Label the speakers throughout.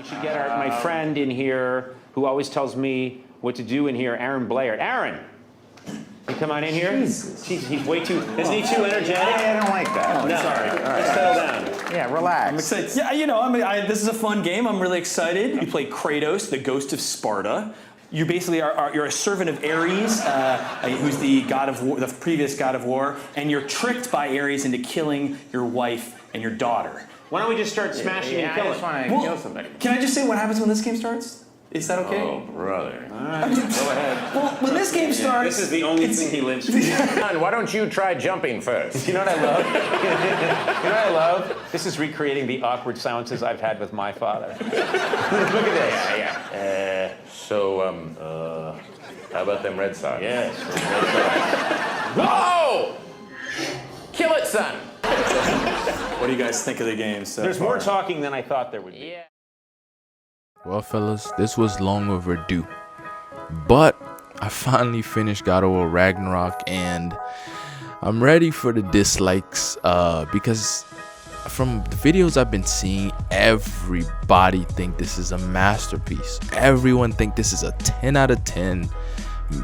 Speaker 1: should get my friend in here who always tells me what to do in here, Aaron Blair. Aaron, you come on in here. Jesus. He's way too, isn't he too energetic?
Speaker 2: I don't like that.
Speaker 1: Oh, no. Sorry. All right. Settle down.
Speaker 2: Yeah, relax.
Speaker 3: I'm excited. Yeah, you know, this is a fun game. I'm really excited. You play Kratos, the ghost of Sparta. You basically you're a servant of Ares, who's the god of war, the previous god of war, and you're tricked by Ares into killing your wife and your daughter.
Speaker 1: Why don't we just start smashing and killing?
Speaker 2: I just want to kill somebody.
Speaker 3: Can I just say what happens when this game starts? Is that okay?
Speaker 2: Oh, brother.
Speaker 1: All right, go ahead.
Speaker 3: Well, when this game starts...
Speaker 1: This is the only thing he lives for.
Speaker 2: Why don't you try jumping first?
Speaker 1: You know what I love? You know what I love? This is recreating the awkward silences I've had with my father. Look at this.
Speaker 2: Yeah. How about them Red Sox?
Speaker 1: Yes.
Speaker 2: Whoa! Kill it, son!
Speaker 3: What do you guys think of the game so
Speaker 1: There's
Speaker 3: far?
Speaker 1: more talking than I thought there would be.
Speaker 2: Yeah.
Speaker 4: Well, fellas, this was long overdue, but I finally finished God of War Ragnarok, and I'm ready for the dislikes because from the videos I've been seeing, everybody think this is a masterpiece. Everyone think this is a 10 out of 10.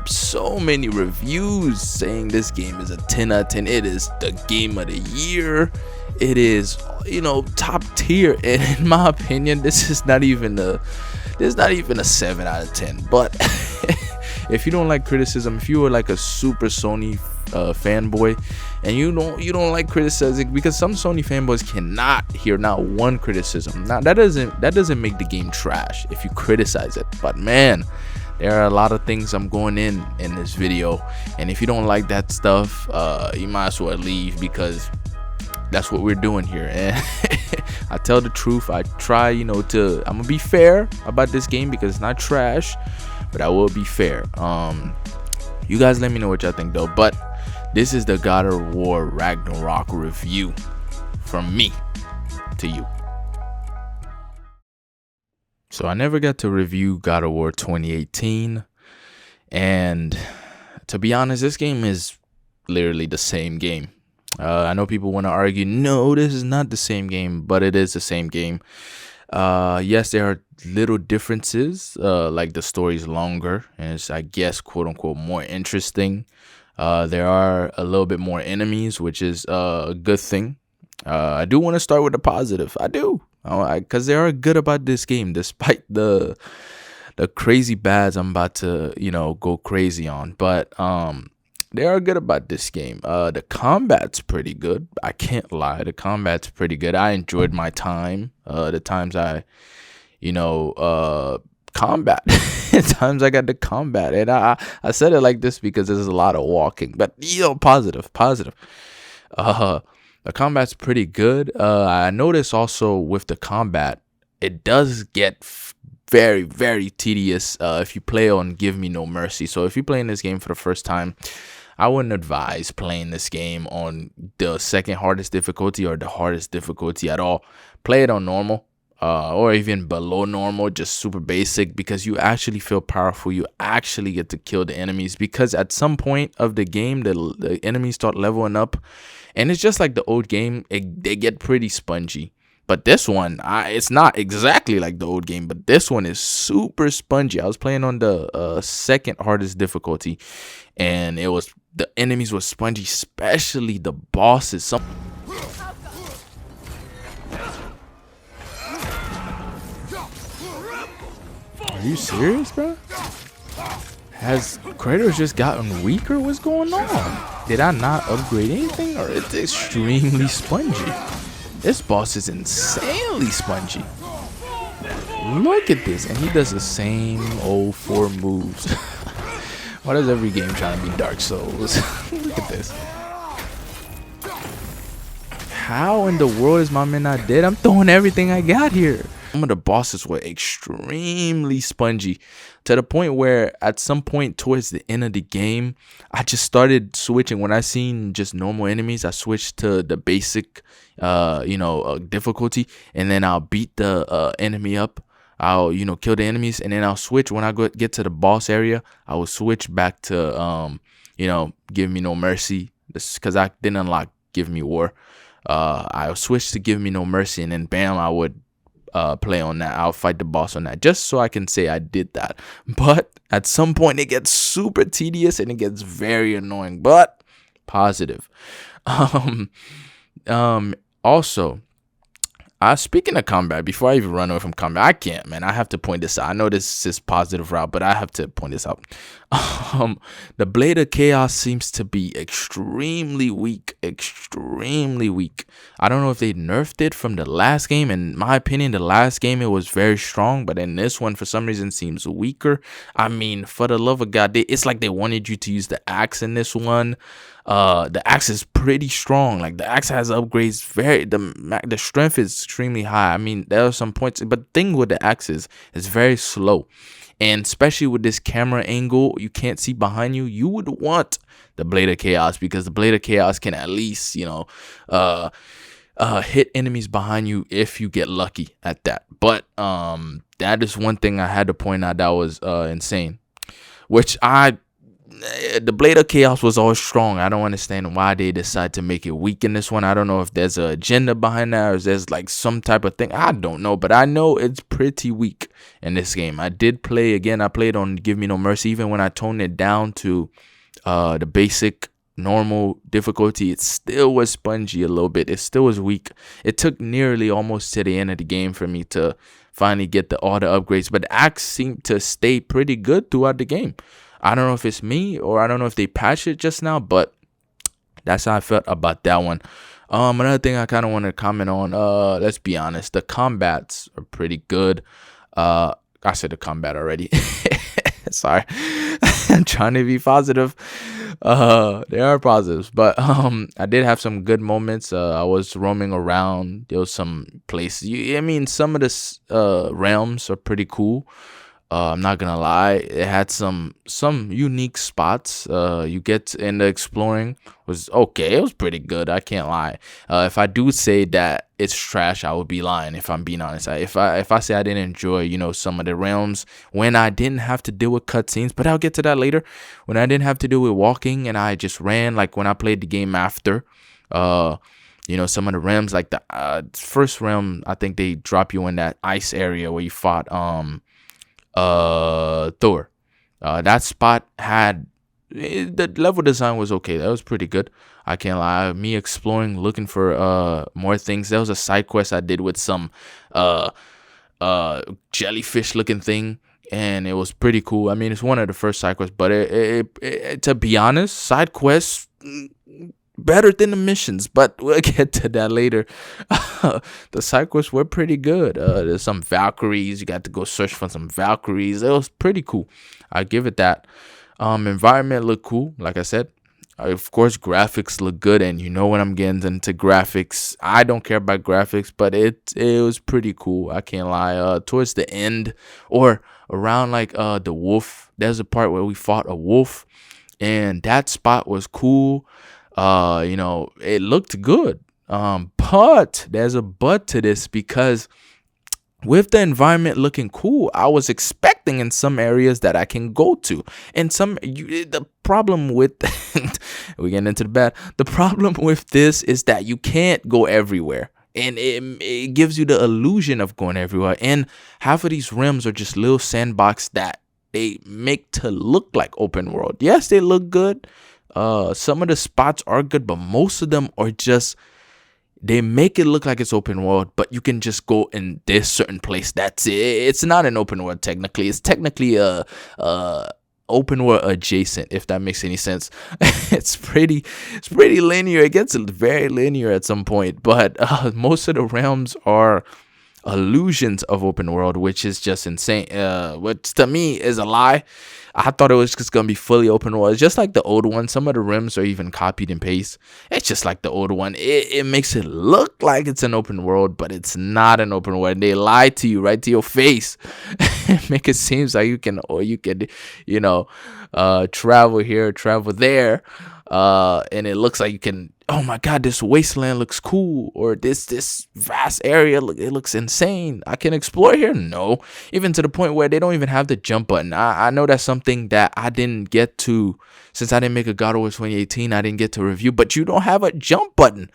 Speaker 4: So many reviews saying this game is a 10 out of 10. It is the game of the year. It is, you know, top tier. And in my opinion, this is not even a 7 out of 10. But if you don't like criticism, if you are like a super Sony fanboy, and you don't like criticizing, because some Sony fanboys cannot hear not one criticism. Now that doesn't make the game trash if you criticize it. But man, there are a lot of things I'm going in this video, and if you don't like that stuff, you might as well leave, because that's what we're doing here. And I tell the truth. I try, I'm gonna be fair about this game because it's not trash, but I will be fair. You guys let me know what y'all think though. But this is the God of War Ragnarok review from me to you. So I never got to review God of War 2018, and to be honest, this game is literally the same game. I know people want to argue, no, this is not the same game, but it is the same game. Yes, there are little differences, like the story is longer and it's, I guess, quote unquote, more interesting. There are a little bit more enemies, which is a good thing. I do want to start with the positive. I do, because they are good about this game, despite the crazy bads I'm about to, go crazy on. But they are good about this game. The combat's pretty good. I can't lie. The combat's pretty good. I enjoyed my time. The times I, combat. Times I got to combat. And I said it like this because there's a lot of walking. But, positive. The combat's pretty good. I noticed also with the combat, it does get very, very tedious if you play on Give Me No Mercy. So if you're playing this game for the first time, I wouldn't advise playing this game on the second hardest difficulty or the hardest difficulty at all. Play it on normal or even below normal, just super basic, because you actually feel powerful. You actually get to kill the enemies, because at some point of the game, the enemies start leveling up, and it's just like the old game. They get pretty spongy. But this one, it's not exactly like the old game, but this one is super spongy. I was playing on the second hardest difficulty, and the enemies were spongy, especially the bosses. Are you serious, bro? Has Kratos just gotten weaker? What's going on? Did I not upgrade anything, or it's extremely spongy? This boss is insanely spongy. Look at this, and he does the same old 4 moves. Why does every game trying to be Dark Souls? Look at this. How in the world is my man not dead? I'm throwing everything I got here. Some of the bosses were extremely spongy, to the point where at some point towards the end of the game, I just started switching. When I seen just normal enemies, I switched to the basic difficulty, and then I'll beat the enemy up. I'll kill the enemies, and then I'll switch. When I get to the boss area, I will switch back to Give Me No Mercy, because I didn't unlock Give Me War. I switched to Give Me No Mercy, and then bam, I would play on that. I'll fight the boss on that just so I can say I did that. But at some point it gets super tedious and it gets very annoying, but positive. Also, speaking of combat, before I even run away from combat, I can't, man. I have to point this out. I know this is positive route, but I have to point this out. The Blade of Chaos seems to be extremely weak. Extremely weak. I don't know if they nerfed it from the last game. In my opinion, the last game, it was very strong, but in this one, for some reason, seems weaker. I mean, for the love of God, it's like they wanted you to use the axe in this one. The axe is pretty strong. Like, the axe has upgrades. The strength is extremely high. I mean, there are some points, but the thing with the axe is it's very slow, and especially with this camera angle, you can't see behind you. You would want the Blade of Chaos, because the Blade of Chaos can at least, you know, hit enemies behind you if you get lucky at that. But that is one thing I had to point out that was insane, which the Blade of Chaos was always strong. I don't understand why they decide to make it weak in this one. I don't know if there's an agenda behind that, or if there's like some type of thing. I don't know, but I know it's pretty weak in this game. I did play again. I played on Give Me No Mercy. Even when I toned it down to the basic normal difficulty, it still was spongy a little bit. It still was weak. It took nearly almost to the end of the game for me to finally get all the upgrades, but the axe seemed to stay pretty good throughout the game. I don't know if it's me, or I don't know if they patched it just now, but that's how I felt about that one. Another thing I kind of want to comment on, let's be honest, the combats are pretty good. I said the combat already. Sorry. I'm trying to be positive. There are positives, but I did have some good moments. I was roaming around. There was some places. I mean, some of the realms are pretty cool. I'm not gonna lie, it had some unique spots. You get in the exploring was okay. It was pretty good. I can't lie. If I do say that it's trash, I would be lying. If I'm being honest, if I say I didn't enjoy, you know, some of the realms when I didn't have to deal with cutscenes, but I'll get to that later. When I didn't have to deal with walking and I just ran, like when I played the game after, you know, some of the realms, like the first realm, I think they drop you in that ice area where you fought Thor. That spot had the level design was okay. That was pretty good. I can't lie. Me exploring, looking for more things. There was a side quest I did with some jellyfish looking thing, and it was pretty cool. I mean, it's one of the first side quests, but it to be honest, side quests better than the missions, but we'll get to that later. The side quests were pretty good. There's some Valkyries. You got to go search for some Valkyries. It was pretty cool. I give it that. Environment looked cool, like I said. Of course, graphics look good, and you know when I'm getting into graphics, I don't care about graphics, but it was pretty cool. I can't lie. Towards the end, or around like the wolf, there's a part where we fought a wolf, and that spot was cool. You know, it looked good. But there's a but to this, because with the environment looking cool, I was expecting in some areas that I can go to. And the problem with we're getting into the bad. The problem with this is that you can't go everywhere. And it gives you the illusion of going everywhere. And half of these rims are just little sandbox that they make to look like open world. Yes, they look good. Some of the spots are good, but most of them are just, they make it look like it's open world, but you can just go in this certain place. That's it. It's not an open world technically. It's technically a open world adjacent, if that makes any sense. It's pretty linear. It gets very linear at some point, but most of the realms are illusions of open world, which is just insane. Which to me is a lie. I thought it was just gonna be fully open world. It's just like the old one. Some of the rims are even copied and paste. It's just like the old one. It makes it look like it's an open world, but it's not an open world. They lie to you right to your face. Make it seem like you can, you know, travel here, travel there, and it looks like you can. Oh my God, this wasteland looks cool, or this vast area, it looks insane. I can explore here? No. Even to the point where they don't even have the jump button. I know that's something that I didn't get to, since I didn't make a God of War 2018, I didn't get to review, but you don't have a jump button.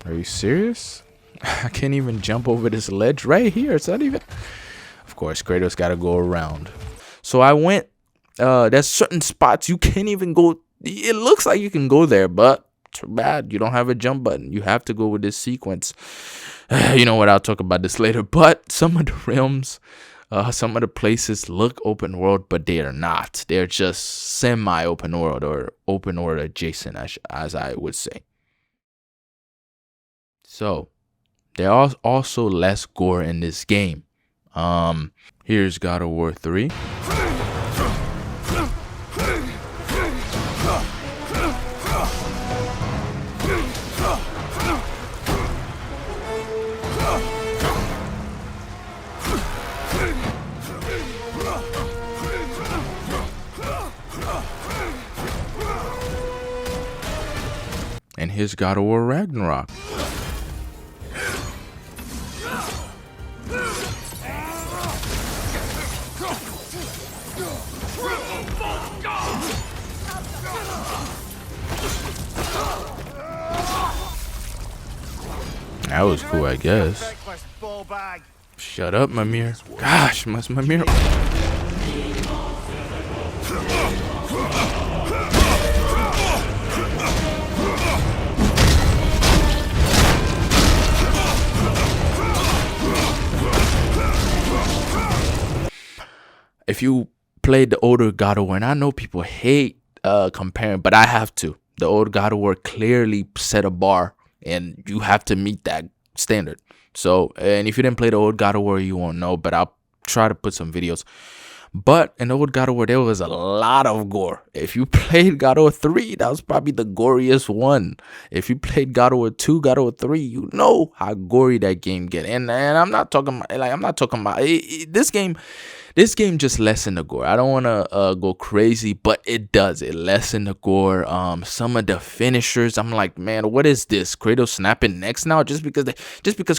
Speaker 4: Are you serious? I can't even jump over this ledge right here. It's not even. Of course, Kratos got to go around. So I went. There's certain spots you can't even go. It looks like you can go there, but too bad you don't have a jump button. You have to go with this sequence. You know what? I'll talk about this later. But some of the realms, some of the places look open world, but they are not. They're just semi-open world or open world adjacent, as I would say. So there are also less gore in this game. Here's God of War 3. And here's God of War Ragnarok. That was cool, I guess. Shut up, Mimir. Gosh, Mimir. If you played the older God of War, and I know people hate comparing, but I have to. The old God of War clearly set a bar, and you have to meet that standard. So, and if you didn't play the old God of War, you won't know, but I'll try to put some videos. But in the old God of War, there was a lot of gore. If you played God of War 3, that was probably the goriest one. If you played God of War 2, God of War 3, you know how gory that game get. And I'm not talking about this game. This game just lessen the gore. I don't want to go crazy, but it does. It lessen the gore. Some of the finishers, I'm like, man, what is this? Kratos snapping necks now? Just because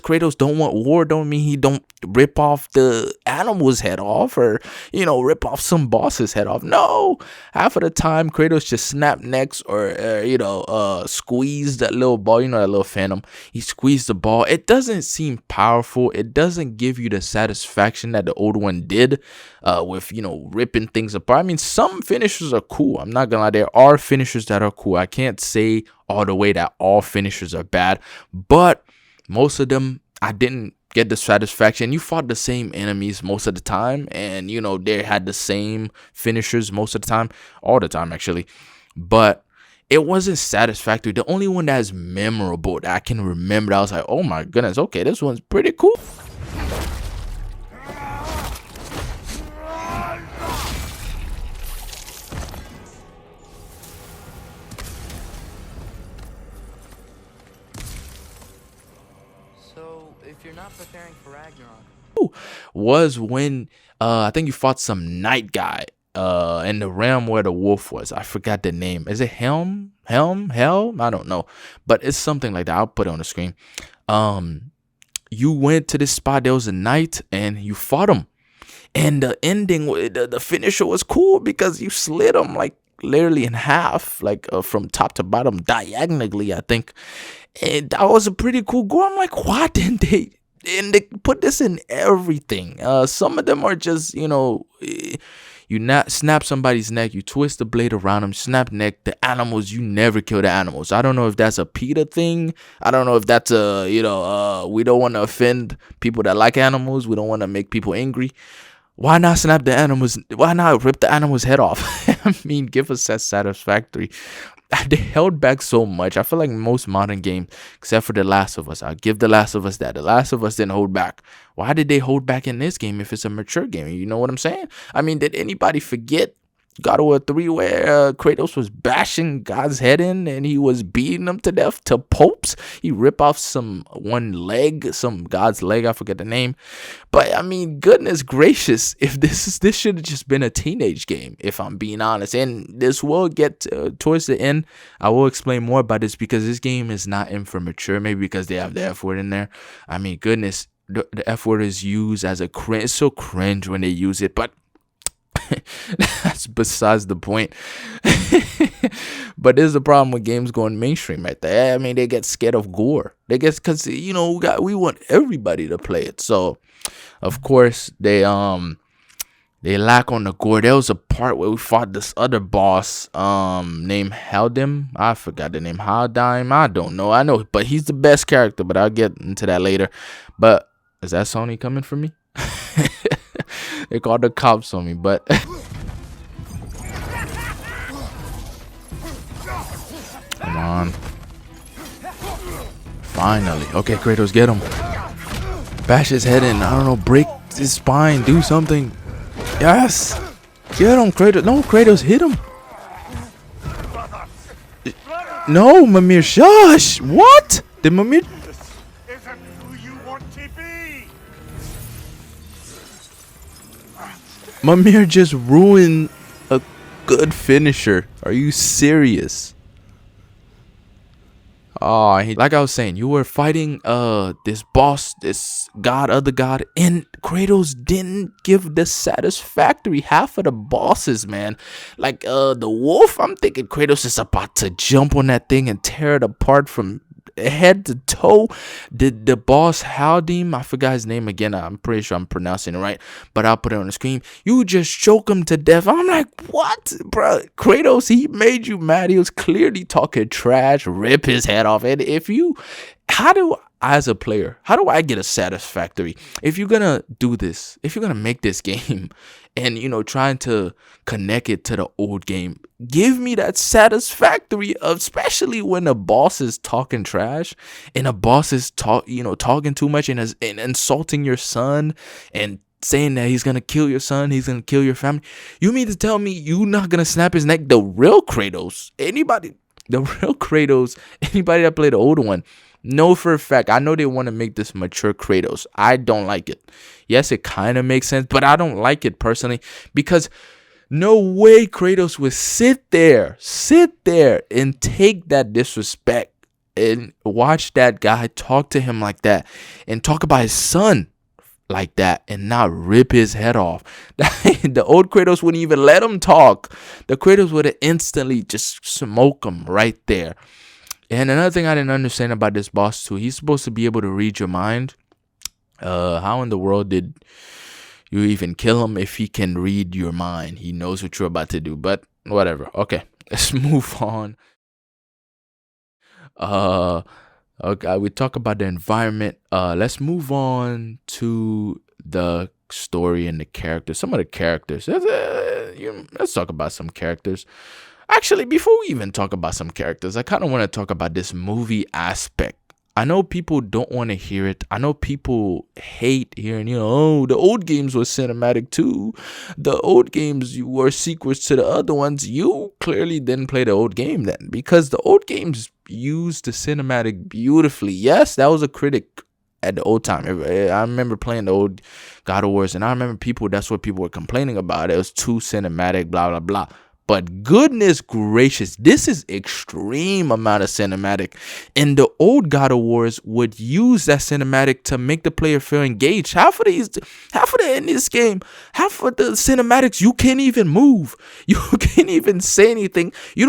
Speaker 4: Kratos don't want war, don't mean he don't rip off the animal's head off, or rip off some boss's head off. No, half of the time Kratos just snap necks, or squeeze that little ball. That little phantom. He squeezed the ball. It doesn't seem powerful. It doesn't give you the satisfaction that the old one did. With ripping things apart. I mean, some finishers are cool. I'm not gonna lie, there are finishers that are cool. I can't say all the way that all finishers are bad, but most of them I didn't get the satisfaction. You fought the same enemies most of the time, and they had the same finishers most of the time, all the time actually, but it wasn't satisfactory. The only one that's memorable that I can remember, I was like, oh my goodness, okay, this one's pretty cool.
Speaker 5: So, if you're not preparing for Ragnarok,
Speaker 4: was when I think you fought some night guy in the realm where the wolf was. I forgot the name. Is it Hell? I don't know, but it's something like that. I'll put it on the screen. You went to this spot. There was a knight, and you fought him. And the ending, the finisher was cool because you slit him like literally in half, like from top to bottom, diagonally, I think. And that was a pretty cool gore. I'm like, why didn't they? And they put this in everything. Some of them are just, snap somebody's neck, you twist the blade around them, snap neck. The animals, you never kill the animals. I don't know if that's a PETA thing. I don't know if that's we don't want to offend people that like animals. We don't want to make people angry. Why not snap the animals? Why not rip the animal's head off? I mean, give us that satisfactory. They held back so much. I feel like most modern games, except for The Last of Us, I'll give The Last of Us that. The Last of Us didn't hold back. Why did they hold back in this game if it's a mature game? You know what I'm saying? I mean, did anybody forget God of War 3 where Kratos was bashing God's head in and he was beating him to death to pulps? He ripped off some God's leg, I forget the name. But I mean, goodness gracious, if this should have just been a teenage game, if I'm being honest. And this will get towards the end. I will explain more about this because this game is not in for mature, maybe because they have the F word in there. I mean, goodness, the F word is used as a cringe. It's so cringe when they use it, but That's besides the point. But there's a problem with games going mainstream right there. I mean, they get scared of gore. They get, because we want everybody to play it. So of course they lack on the gore. There was a part where we fought this other boss named Haldim. I forgot the name. Haldime. I don't know. I know, but he's the best character, but I'll get into that later. But is that Sony coming for me? They called the cops on me, but come on. Finally. Okay, Kratos, get him. Bash his head in. I don't know, break his spine, do something. Yes! Get him, Kratos. No, Kratos, hit him. No, Mimir, shush! What? Did Mimir...
Speaker 6: Isn't who you want to be.
Speaker 4: Mimir just ruined a good finisher. Are you serious? Oh, like I was saying, you were fighting this boss, this other god, and Kratos didn't give the satisfactory half of the bosses, man. Like the wolf, I'm thinking Kratos is about to jump on that thing and tear it apart from head to toe. The boss Haldim, I forgot his name again. I'm pretty sure I'm pronouncing it right, but I'll put it on the screen. You just choke him to death. I'm like, what, bro? Kratos, he made you mad. He was clearly talking trash. Rip his head off. And as a player, how do I get a satisfactory? If you're gonna do this, if you're gonna make this game and trying to connect it to the old game, give me that satisfactory, especially when the boss is talking trash and a boss is talking too much and insulting your son and saying that he's gonna kill your son, he's gonna kill your family. You mean to tell me you not gonna snap his neck? The real Kratos, anybody that played the older one, know for a fact, I know they want to make this mature Kratos. I don't like it. Yes, it kind of makes sense, but I don't like it personally, because no way Kratos would sit there and take that disrespect and watch that guy talk to him like that and talk about his son like that and not rip his head off. The old Kratos wouldn't even let him talk. The Kratos would have instantly just smoke him right there. And another thing I didn't understand about this boss too, he's supposed to be able to read your mind. How in the world did you even kill him if he can read your mind? He knows what you're about to do, but whatever. Okay, let's move on. Okay, we talk about the environment. Let's move on to the story and the characters. Some of the characters. Let's talk about some characters. Actually, before we even talk about some characters, I kind of want to talk about this movie aspect. I know people don't want to hear it. I know people hate hearing, oh, the old games were cinematic too. The old games were sequels to the other ones. You clearly didn't play the old game then, because the old games used the cinematic beautifully. Yes, that was a critic at the old time. I remember playing the old God of Wars, and I remember that's what people were complaining about. It was too cinematic, blah, blah, blah. But goodness gracious, this is extreme amount of cinematic. And the old God of Wars would use that cinematic to make the player feel engaged. Half of in this game, half of the cinematics, you can't even move. You can't even say anything. You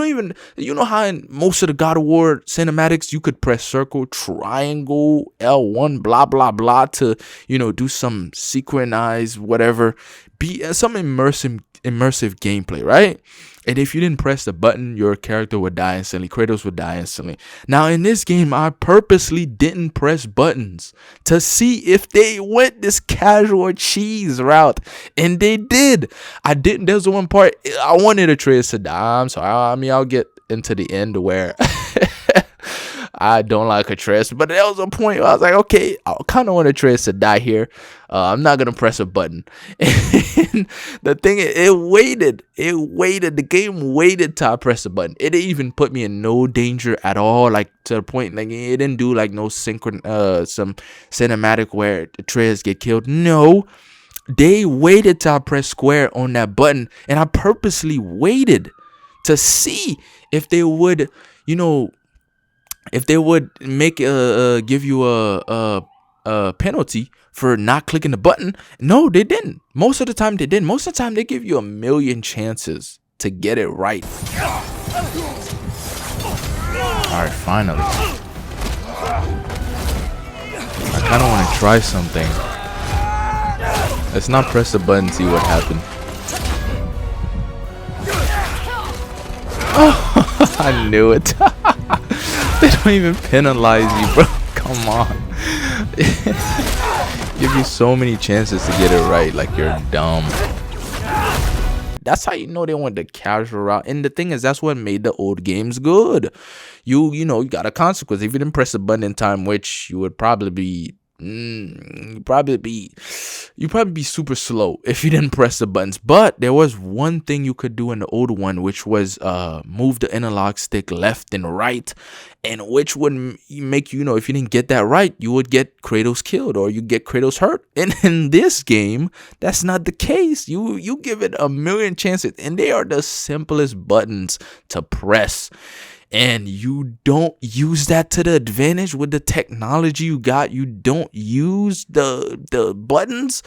Speaker 4: know how in most of the God of War cinematics, you could press circle, triangle, L1, blah, blah, blah to, do some synchronized, whatever, be some immersive gameplay, right? And if you didn't press the button, your character would die instantly. Kratos would die instantly. Now in this game, I purposely didn't press buttons to see if they went this casual cheese route, and they did. I didn't. There's one part I wanted Atreus to die. I'm sorry. I'll get into the end where I don't like Atreus, but there was a point where I was like, okay, I kind of want Atreus to die here. I'm not gonna press a button. And the thing is, it waited. The game waited till I press a button. It didn't even put me in no danger at all. Like to the point, like it didn't do like no some cinematic where Atreus get killed. No, they waited till I press square on that button, and I purposely waited to see if they would, if they would make give you a penalty for not clicking the button. No, they didn't. Most of the time they didn't. Most of the time they give you a million chances to get it right. All right, finally. I kind of want to try something. Let's not press the button, see what happened. Oh, I knew it. They don't even penalize you, bro. Come on. Give you so many chances to get it right, like you're dumb. That's how you know they went the casual route. And the thing is, that's what made the old games good. You know, you got a consequence. If you didn't press the button in time, which you would probably be you'd probably be super slow if you didn't press the buttons. But there was one thing you could do in the old one, which was move the analog stick left and right, and which would make you know, if you didn't get that right, you would get Kratos killed or you get Kratos hurt. And in this game, that's not the case. You give it a million chances, and they are the simplest buttons to press. And you don't use that to the advantage with the technology you got. You don't use the buttons.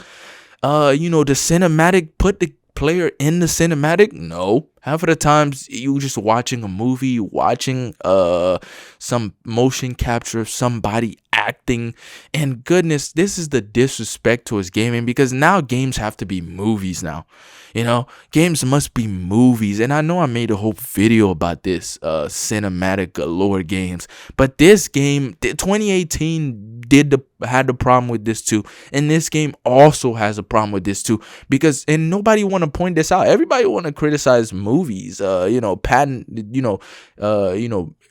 Speaker 4: You know, the cinematic, put the player in the cinematic. No. Half of the times you just watching a movie, watching some motion capture of somebody acting. And goodness, this is the disrespect towards gaming, because now games have to be movies now. You know, games must be movies. And I know I made a whole video about this, cinematic galore games. But this game, 2018 had the problem with this too. And this game also has a problem with this too. Because, and nobody want to point this out. Everybody want to criticize movies, you know,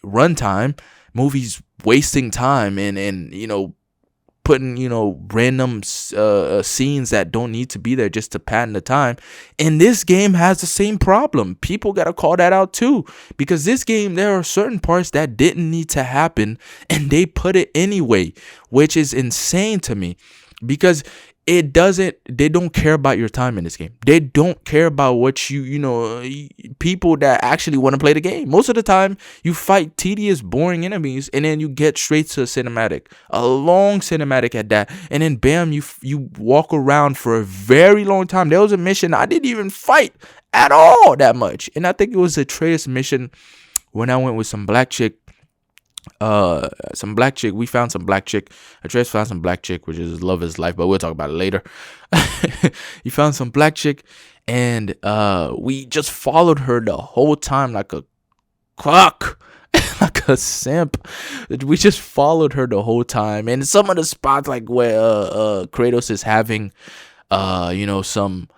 Speaker 4: runtime, movies wasting time and you know, putting, you know, random scenes that don't need to be there just to patent the time. And this game has the same problem. People gotta call that out too, because this game, there are certain parts that didn't need to happen and they put it anyway, which is insane to me, because they don't care about your time in this game. They don't care about what you know, people that actually want to play the game. Most of the time you fight tedious, boring enemies, and then you get straight to a cinematic, a long cinematic at that, and then bam, you walk around for a very long time. There was a mission I didn't even fight at all that much, and I think it was a Atreus mission when I went with some black chick. We found some black chick. Atreus found some black chick, which is love his life, but we'll talk about it later. He found some black chick, and we just followed her the whole time like a cock, like a simp. We just followed her the whole time. And some of the spots, like where Kratos is having you know, some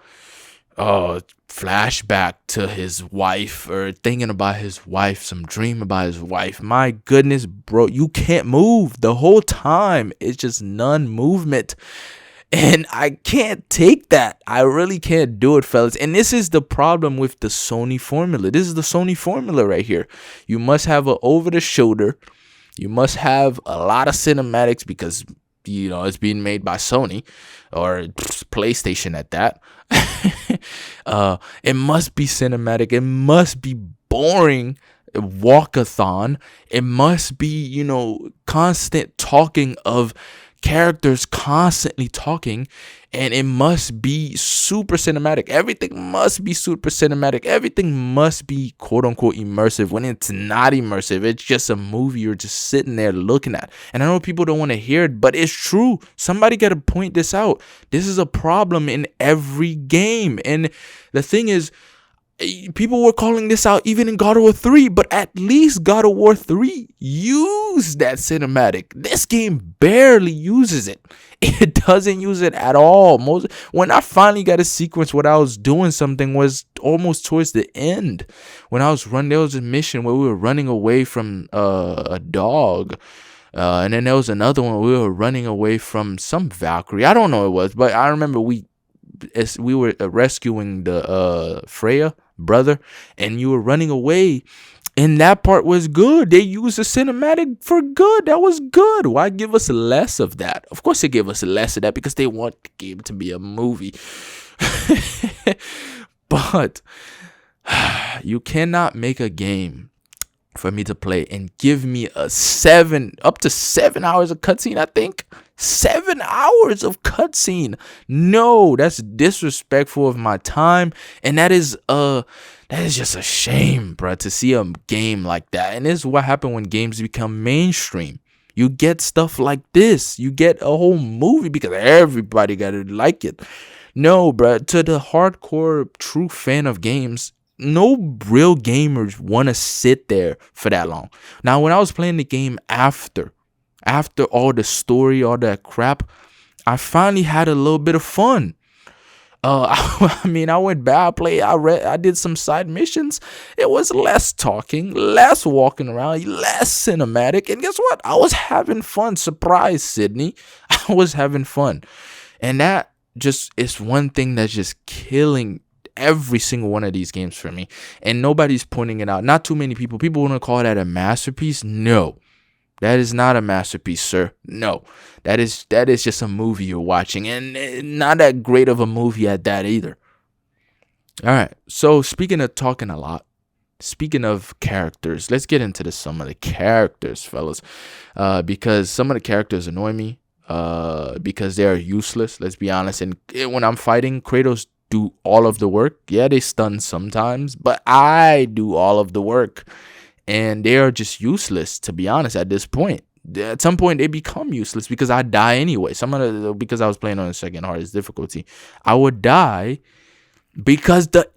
Speaker 4: flashback to his wife, or thinking about his wife, some dream about his wife. My goodness, bro, you can't move the whole time. It's just non-movement, and I can't take that. I really can't do it, fellas. And this is the problem with the Sony formula. This is the Sony formula right here. You must have an over-the-shoulder. You must have a lot of cinematics, because you know it's being made by Sony or PlayStation at that. It must be cinematic. It must be boring walkathon. It must be, you know, constant talking of characters constantly talking, and it must be super cinematic. Everything must be super cinematic. Everything must be quote unquote immersive, when it's not immersive. It's just a movie you're just sitting there looking at. And I know people don't want to hear it, but it's true. Somebody got to point this out. This is a problem in every game. And the thing is, people were calling this out even in God of War 3, but at least God of War 3 used that cinematic. This game barely uses it. It doesn't use it at all. When I finally got a sequence where I was doing something was almost towards the end. When I was running, there was a mission where we were running away from a dog. And then there was another one where we were running away from some Valkyrie. I don't know what it was, but I remember we were rescuing the Freya brother, and you were running away, and that part was good. They used the cinematic for good. That was good. Why give us less of that? Of course they give us less of that because they want the game to be a movie. But you cannot make a game for me to play and give me up to 7 hours of cutscene. I think 7 hours of cutscene. No, that's disrespectful of my time, and that is just a shame, bro, to see a game like that. And this is what happened when games become mainstream. You get stuff like this. You get a whole movie because everybody got to like it. No, bro, to the hardcore true fan of games, no real gamers want to sit there for that long. Now, when I was playing the game after all the story, all that crap, I finally had a little bit of fun. I mean, I went back, I did some side missions. It was less talking, less walking around, less cinematic. And guess what? I was having fun. Surprise, Sydney. I was having fun. And that just is one thing that's just killing every single one of these games for me. And nobody's pointing it out. Not too many people. People want to call that a masterpiece. No. That is not a masterpiece, sir. No, that is just a movie you're watching, and not that great of a movie at that either. All right, so speaking of talking a lot, speaking of characters, let's get into some of the characters, fellas, because some of the characters annoy me, because they are useless. Let's be honest. And when I'm fighting, Kratos do all of the work. Yeah, they stun sometimes, but I do all of the work. And they are just useless, to be honest, at this point. At some point, they become useless because I die anyway. Because I was playing on the second hardest difficulty, I would die because the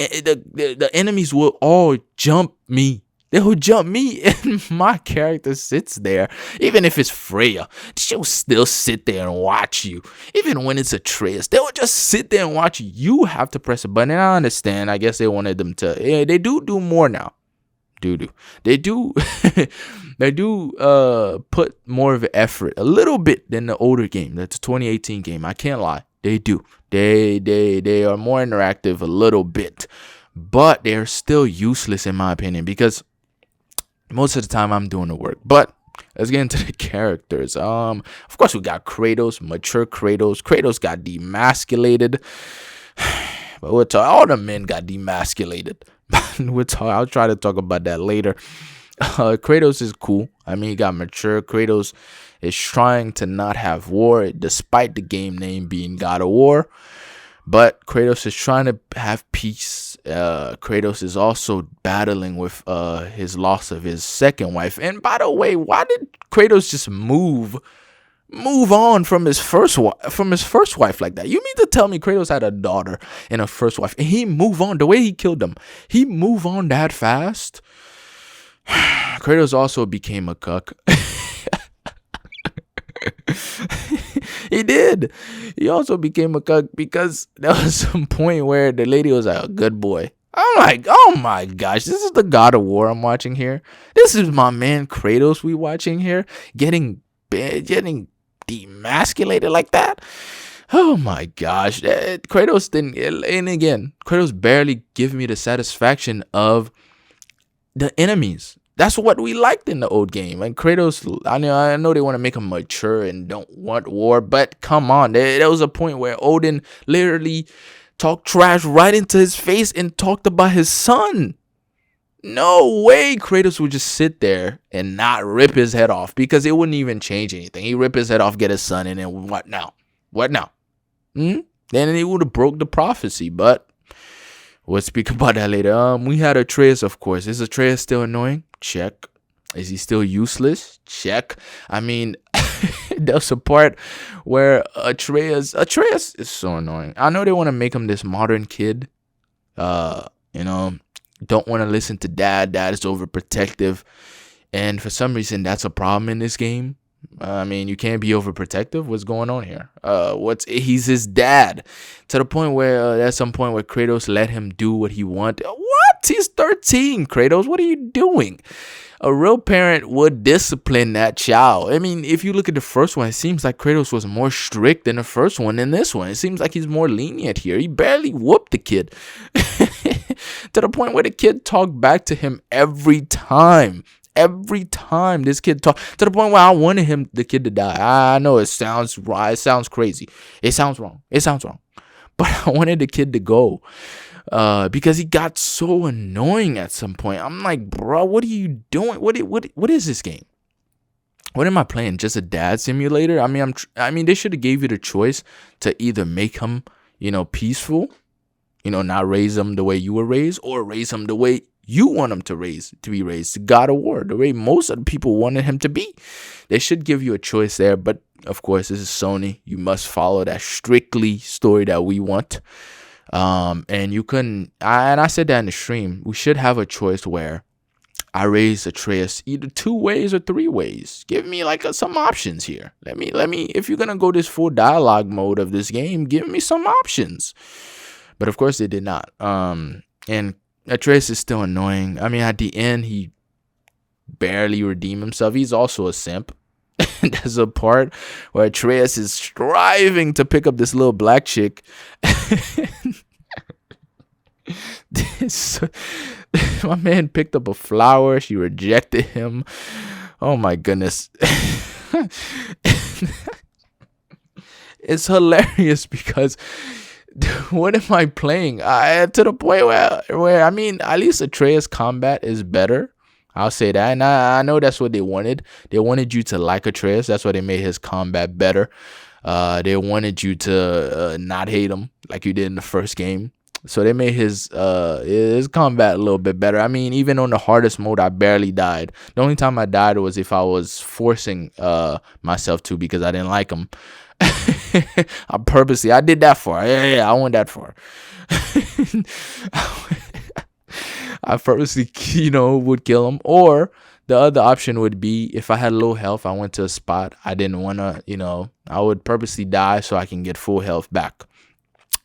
Speaker 4: enemies will all jump me. They will jump me, and my character sits there. Even if it's Freya, she'll still sit there and watch you. Even when it's Atreus, they will just sit there and watch you. You have to press a button. And I understand. I guess they wanted them to. Yeah, they do more now. They do put more of an effort, a little bit, than the older game. That's a 2018 game. I can't lie. They do. They are more interactive a little bit, but they're still useless in my opinion because most of the time I'm doing the work. But let's get into the characters. Of course we got Kratos, mature Kratos. Kratos got demasculated. But we'll talk. All the men got demasculated. I'll try to talk about that later. Kratos is cool. I mean, he got mature. Kratos is trying to not have war, despite the game name being God of War. But Kratos is trying to have peace. Kratos is also battling with his loss of his second wife. And by the way, why did Kratos just move on from his first wife like that? You mean to tell me Kratos had a daughter and a first wife and he move on the way he killed them? He move on that fast? Kratos also became a cuck. He did. He also became a cuck because there was some point where the lady was like, a good boy. I'm like, oh my gosh, this is the God of War I'm watching here. This is my man Kratos we watching here getting demasculated like that. Oh my gosh, Kratos didn't. And again, Kratos barely give me the satisfaction of the enemies. That's what we liked in the old game. And Kratos, I know they want to make him mature and don't want war, but come on, there was a point where Odin literally talked trash right into his face and talked about his son. No way Kratos would just sit there and not rip his head off, because it wouldn't even change anything. He rip his head off, get his son, and then what now? Then he would have broke the prophecy, but we'll speak about that later. We had Atreus, of course. Is Atreus still annoying? Check. Is he still useless? Check. I mean, there's a part where Atreus is so annoying. I know they want to make him this modern kid. Don't want to listen to dad. Dad is overprotective. And for some reason, that's a problem in this game. I mean, you can't be overprotective. What's going on here? He's his dad. To the point where there's some point where Kratos let him do what he wanted. What? He's 13, Kratos. What are you doing? A real parent would discipline that child. I mean, if you look at the first one, it seems like Kratos was more strict than the first one. In this one, it seems like he's more lenient here. He barely whooped the kid. To the point where the kid talked back to him every time. Every time this kid talked, to the point where I wanted the kid to die. I know it sounds right. It sounds crazy. It sounds wrong. But I wanted the kid to go because he got so annoying at some point. I'm like, bro, what are you doing? What is this game? what am I playing? Just a dad simulator? I mean, I mean, they should have gave you the choice to either make him, you know, peaceful, you know, not raise him the way you were raised, or raise him the way you want him to be raised. God of War, the way most of the people wanted him to be. They should give you a choice there, but of course, this is Sony. You must follow that strictly story that we want. And you couldn't. And I said that in the stream. We should have a choice where I raise Atreus either 2 ways or 3 ways. Give me like some options here. Let me. If you're gonna go this full dialogue mode of this game, give me some options. But of course, they did not. And Atreus is still annoying. I mean, at the end, he barely redeemed himself. He's also a simp. There's a part where Atreus is striving to pick up this little black chick. My man picked up a flower. She rejected him. Oh my goodness. It's hilarious because what am I playing? To the point where I mean, at least Atreus combat is better. I'll say that. And I know that's what they wanted. They wanted you to like Atreus. That's why they made his combat better. They wanted you to not hate him like you did in the first game. So they made his combat a little bit better. I mean, even on the hardest mode, I barely died. The only time I died was if I was forcing myself to, because I didn't like him. I did that far. Yeah, I went that far. I purposely, you know, would kill him. Or the other option would be, if I had low health, I went to a spot I didn't want to, you know, I would purposely die so I can get full health back.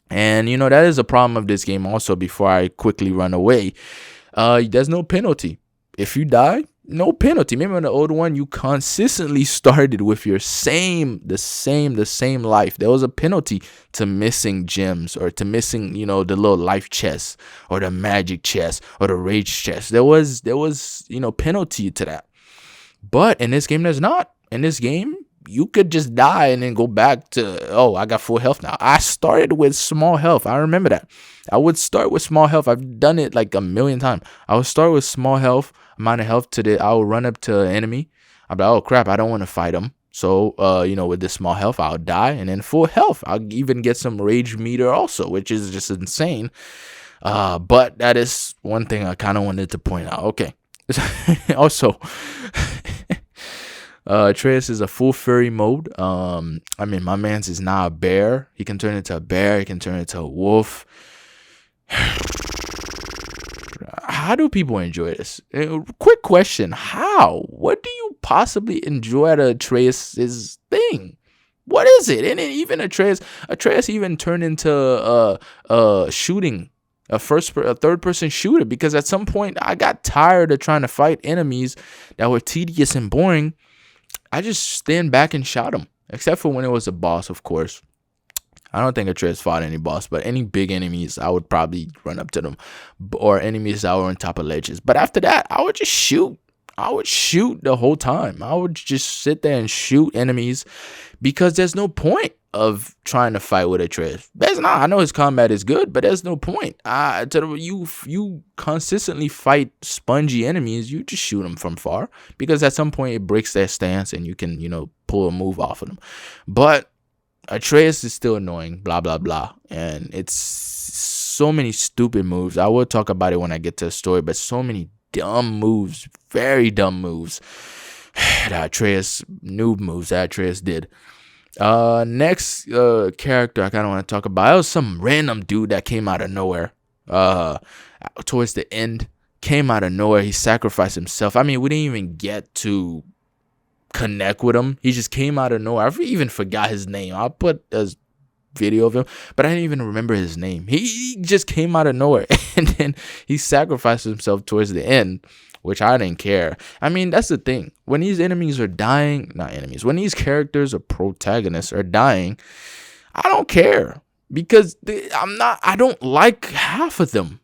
Speaker 4: And, you know, that is a problem of this game also. Before I quickly run away, there's no penalty. If you die, no penalty. Remember in the old one, you consistently started with your the same life. There was a penalty to missing gems, or to missing, you know, the little life chest, or the magic chest, or the rage chest. There was, you know, penalty to that. But in this game, there's not. In this game, you could just die and then go back to, oh, I got full health now. I started with small health. I remember that. I would start with small health. I've done it like a million times. I would start with small health, amount of health I will run up to an enemy. I'm like, oh crap, I don't want to fight him. So, you know, with this small health, I'll die. And then full health, I'll even get some rage meter also, which is just insane. But that is one thing I kind of wanted to point out. Okay. Also, Atreus is a full furry mode. I mean, my man's is now a bear. He can turn into a bear. He can turn into a wolf. How do people enjoy this? Quick question. How? What do you possibly enjoy at Atreus's thing? What is it? And even Atreus even turned into shooting, a third person shooter, because at some point I got tired of trying to fight enemies that were tedious and boring. I just stand back and shot them, except for when it was a boss, of course. I don't think Atreus fought any boss, but any big enemies, I would probably run up to them, or enemies that were on top of ledges. But after that, I would just shoot. I would shoot the whole time. I would just sit there and shoot enemies, because there's no point of trying to fight with Atreus. There's not. I know his combat is good, but there's no point. You consistently fight spongy enemies. You just shoot them from far, because at some point it breaks their stance and you can, you know, pull a move off of them. But Atreus is still annoying, blah, blah, blah. And it's so many stupid moves. I will talk about it when I get to the story, but so many dumb moves, very dumb moves that Atreus, noob moves that Atreus did. Next character I kind of want to talk about, it was some random dude that came out of nowhere. Towards the end, came out of nowhere. He sacrificed himself. I mean, we didn't even get to connect with him. He just came out of nowhere. I even forgot his name. I'll put a video of him, but I didn't even remember his name. He just came out of nowhere, and then he sacrificed himself towards the end, which I didn't care. I mean, that's the thing. When these enemies are dying, not enemies, when these characters or protagonists are dying, I don't care, because I don't like half of them,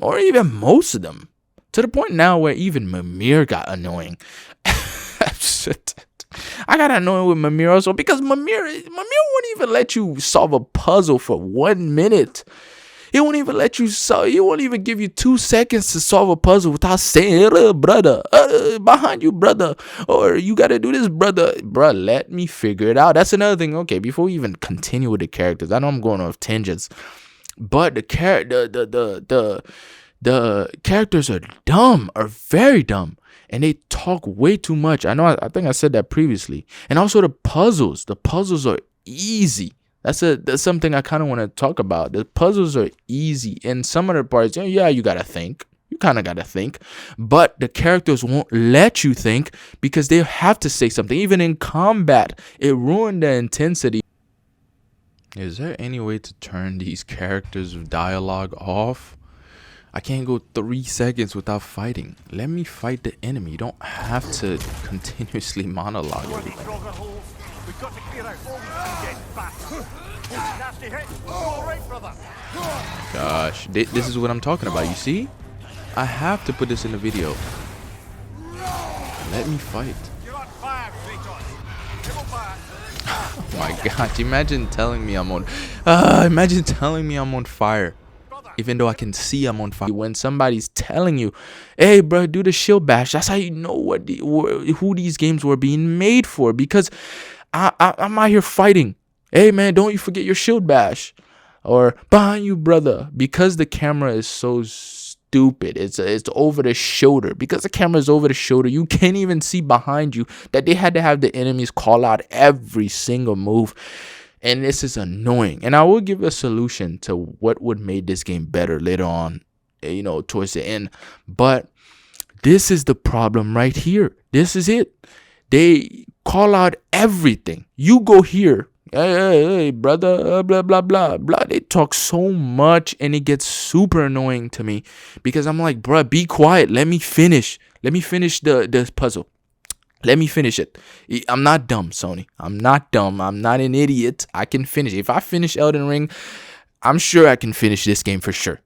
Speaker 4: or even most of them, to the point now where even Mimir got annoying. I got annoyed with Mimir also, because Mimir wouldn't even let you solve a puzzle for 1 minute. He won't even let you solve. He won't even give you 2 seconds to solve a puzzle without saying, brother, behind you, brother, or you got to do this, brother. Bruh, let me figure it out. That's another thing. Okay, before we even continue with the characters, I know I'm going off tangents, but the characters are dumb, are very dumb, and they talk way too much. I know. I think I said that previously. And also the puzzles. The puzzles are easy. That's something I kind of want to talk about. The puzzles are easy. In some of the parts, yeah, you gotta think. You kind of gotta think, but the characters won't let you think because they have to say something. Even in combat, it ruined the intensity. Is there any way to turn these characters' dialogue off? I can't go 3 seconds without fighting. Let me fight the enemy. You don't have to continuously monologue everything.
Speaker 6: We've got to clear out all these dead bastards. Nasty hit. All right, brother.
Speaker 4: Gosh, this is what I'm talking about. You see? I have to put this in the video. Let me fight.
Speaker 6: You're on fire, Kratos. Give 'em back.
Speaker 4: Oh my gosh, imagine telling me I'm on fire. Even though I can see I'm on fire. When somebody's telling you, hey bro, do the shield bash, that's how you know who these games were being made for. Because I'm out here fighting. Hey man, don't you forget your shield bash. Or behind you, brother. Because the camera is so stupid. It's over the shoulder. Because the camera is over the shoulder, you can't even see behind you that they had to have the enemies call out every single move. And this is annoying. And I will give a solution to what would make this game better later on, towards the end. But this is the problem right here. This is it. They call out everything. You go here. Hey, brother, blah, blah, blah, blah. They talk so much and it gets super annoying to me because I'm like, bruh, be quiet. Let me finish. Let me finish the puzzle. Let me finish it. I'm not dumb, Sony. I'm not dumb. I'm not an idiot. I can finish. If I finish Elden Ring, I'm sure I can finish this game for sure.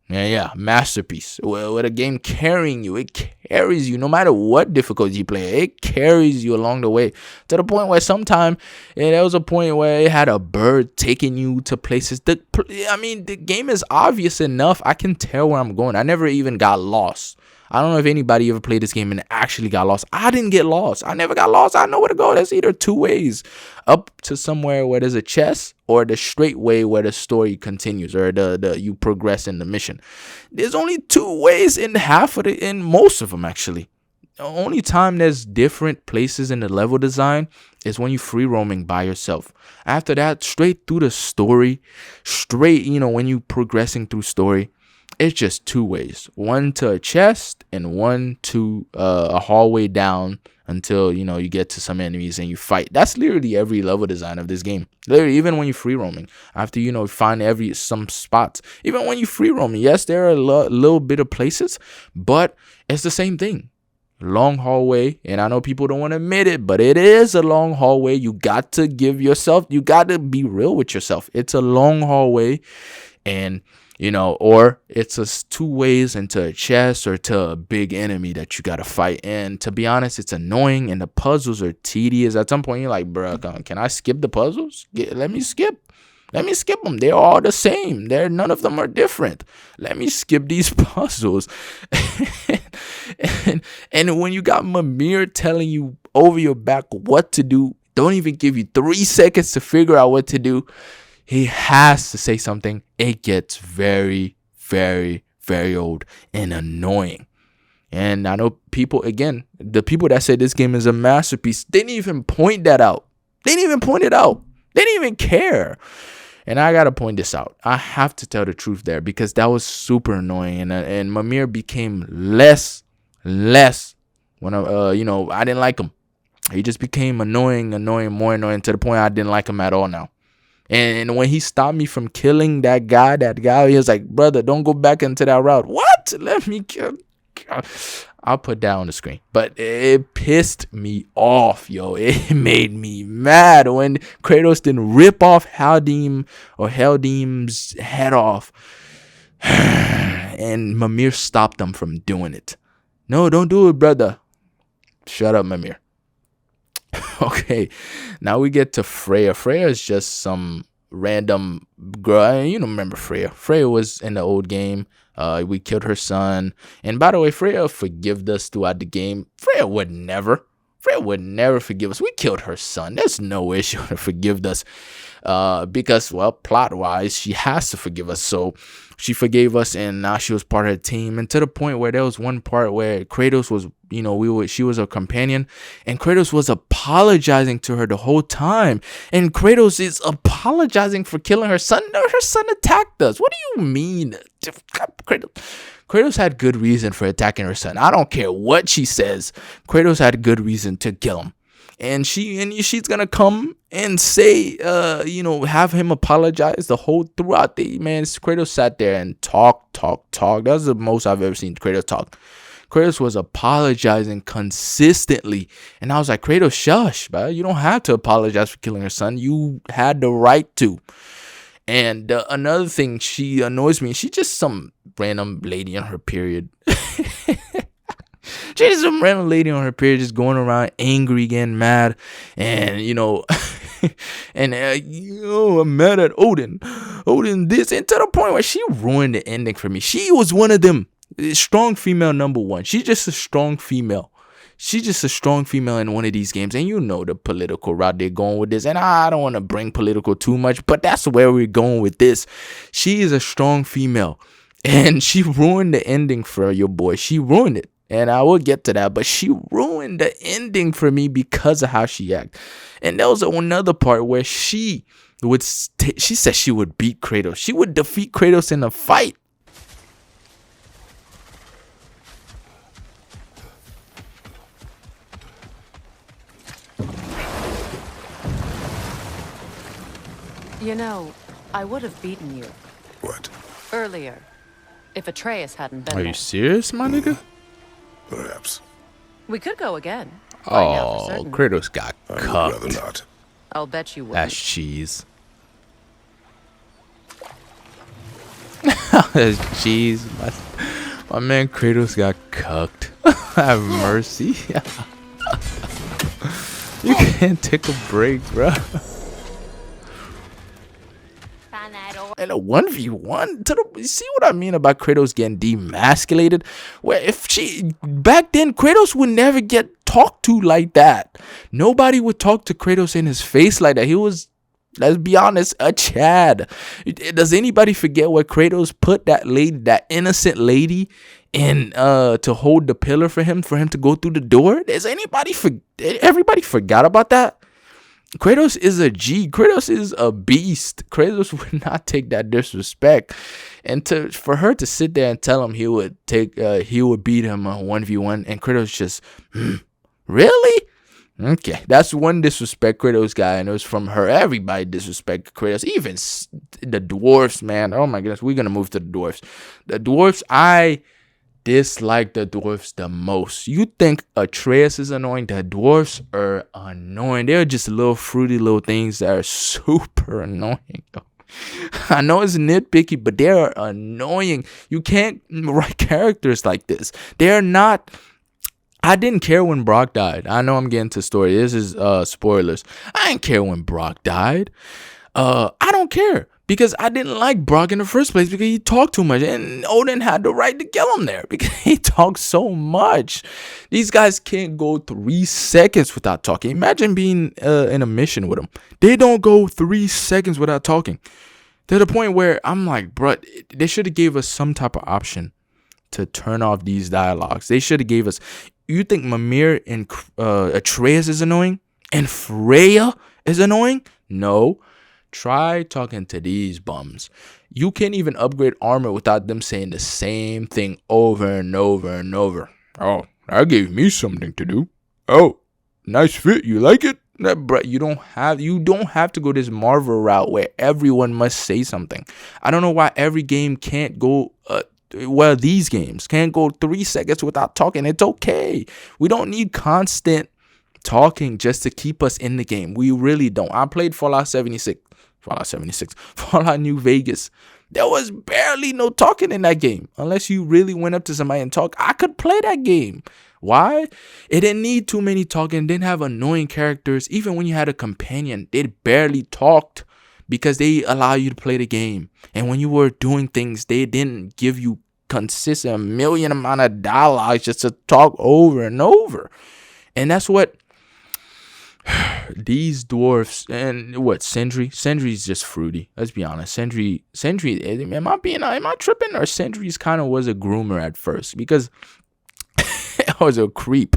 Speaker 4: Yeah, masterpiece. Well, with a game carrying you, it carries you no matter what difficulty you play. It carries you along the way to the point where sometime there was a point where it had a bird taking you to places. The game is obvious enough. I can tell where I'm going. I never even got lost. I don't know if anybody ever played this game and actually got lost. I didn't get lost. I never got lost. I know where to go. There's either 2 ways. Up to somewhere where there's a chest, or the straight way where the story continues, or you progress in the mission. There's only 2 ways in most of them actually. The only time there's different places in the level design is when you're free roaming by yourself. After that, straight through the story, when you progressing through story, it's just 2 ways. One to a chest and one to a hallway down until, you get to some enemies and you fight. That's literally every level design of this game. Literally, even when you're free roaming. After, find some spots. Even when you're free roaming. Yes, there are a little bit of places, but it's the same thing. Long hallway. And I know people don't want to admit it, but it is a long hallway. You got to you got to be real with yourself. It's a long hallway. And or it's 2 ways into a chest or to a big enemy that you gotta fight. And to be honest, it's annoying and the puzzles are tedious. At some point, you're like, bro, can I skip the puzzles? Let me skip them. They're all the same. None of them are different. Let me skip these puzzles. and when you got Mimir telling you over your back what to do, don't even give you 3 seconds to figure out what to do. He has to say something. It gets very, very, very old and annoying. And I know people, again, the people that say this game is a masterpiece, they didn't even point that out. They didn't even point it out. They didn't even care. And I got to point this out. I have to tell the truth there because that was super annoying. And Mimir became less when I didn't like him. He just became more annoying to the point I didn't like him at all now. And when he stopped me from killing that guy, he was like, brother, don't go back into that route. What? Let me kill. I'll put that on the screen. But it pissed me off, yo. It made me mad when Kratos didn't rip off Haldim's head off. And Mimir stopped them from doing it. No, don't do it, brother. Shut up, Mimir. Okay, now we get to Freya. Freya is just some random girl. You know, remember Freya? Freya was in the old game. We killed her son. And by the way, Freya forgave us throughout the game. Freya would never forgive us. We killed her son. There's no issue to forgive us. Because, well, plot-wise, she has to forgive us. So she forgave us, and now she was part of the team. And to the point where there was one part where Kratos was, you know, she was a companion, and Kratos was apologizing to her the whole time. And Kratos is apologizing for killing her son. No, her son attacked us. What do you mean? Kratos had good reason for attacking her son. I don't care what she says. Kratos had good reason to kill him. And she's gonna come and say, you know, have him apologize the whole throughout the man. Kratos sat there and talk. That was the most I've ever seen Kratos talk. Kratos was apologizing consistently, and I was like, Kratos, shush, bro. You don't have to apologize for killing her son. You had the right to. And another thing, she annoys me. She's just some random lady on her period. She's some random lady on her period, just going around angry, getting mad, and you know, and you know, I'm mad at Odin this, and to the point where she ruined the ending for me. She was one of them strong female number one. She's just a strong female. She's just a strong female in one of these games, and you know the political route they're going with this. And I don't want to bring political too much, but that's where we're going with this. She is a strong female, and she ruined the ending for your boy. She ruined it. And I will get to that, but she ruined the ending for me because of how she acted. And there was another part where she said she would beat Kratos. She would defeat Kratos in a fight.
Speaker 7: You know, I would have beaten you
Speaker 8: What?
Speaker 7: earlier if Atreus hadn't been
Speaker 4: Are
Speaker 7: there.
Speaker 4: you serious, my nigga?
Speaker 8: Perhaps.
Speaker 7: We could go again. Find out for
Speaker 4: Oh,
Speaker 7: certain.
Speaker 4: Kratos got
Speaker 8: I would rather
Speaker 4: cucked.
Speaker 8: not.
Speaker 7: I'll bet you would.
Speaker 4: That's cheese. That's cheese. My man Kratos got cucked. Have mercy. You can't take a break, bro. And a 1v1 you see what I mean about Kratos getting demasculated? Where if back then Kratos would never get talked to like that. Nobody would talk to Kratos in his face like that. He was, let's be honest, a Chad. Does anybody forget where Kratos put that lady, that innocent lady, in to hold the pillar for him to go through the door? Everybody forgot about that? Kratos is a G. Kratos is a beast. Kratos would not take that disrespect, and for her to sit there and tell him he would beat him on 1v1, and Kratos just really? Okay, that's one disrespect Kratos got, and it was from her. Everybody disrespect Kratos, even the dwarfs, man. Oh my goodness, we're gonna move to the dwarfs. The dwarfs, I dislike the dwarfs the most. You think Atreus is annoying? The dwarfs are annoying. They're just little fruity little things that are super annoying. I know it's nitpicky, but they are annoying. You can't write characters like this. They're not. I didn't care when Brock died. I know I'm getting to story. This is spoilers. I didn't care when Brock died. I don't care. Because I didn't like Brock in the first place because he talked too much. And Odin had the right to kill him there because he talked so much. These guys can't go 3 seconds without talking. Imagine being in a mission with them. They don't go 3 seconds without talking. To the point where I'm like, bruh, they should have gave us some type of option to turn off these dialogues. They should have gave us. You think Mimir and Atreus is annoying? And Freya is annoying? No. Try talking to these bums. You can't even upgrade armor without them saying the same thing over and over and over. Oh, that gave me something to do. Oh, nice fit. You like it? Bro, you don't have to go this Marvel route where everyone must say something. I don't know why every game can't go these games can't go 3 seconds without talking. It's okay. We don't need constant talking just to keep us in the game. We really don't. I played Fallout New Vegas. There was barely no talking in that game. Unless you really went up to somebody and talked. I could play that game. Why? It didn't need too many talking. Didn't have annoying characters. Even when you had a companion, they barely talked. because they allow you to play the game. And when you were doing things, they didn't give you consistent million amount of dialogue just to talk over and over. And that's what these dwarfs and what Sindri's just fruity. Let's be honest. Sindri, am I tripping? Or Sindri's kind of was a groomer at first, because I was a creep.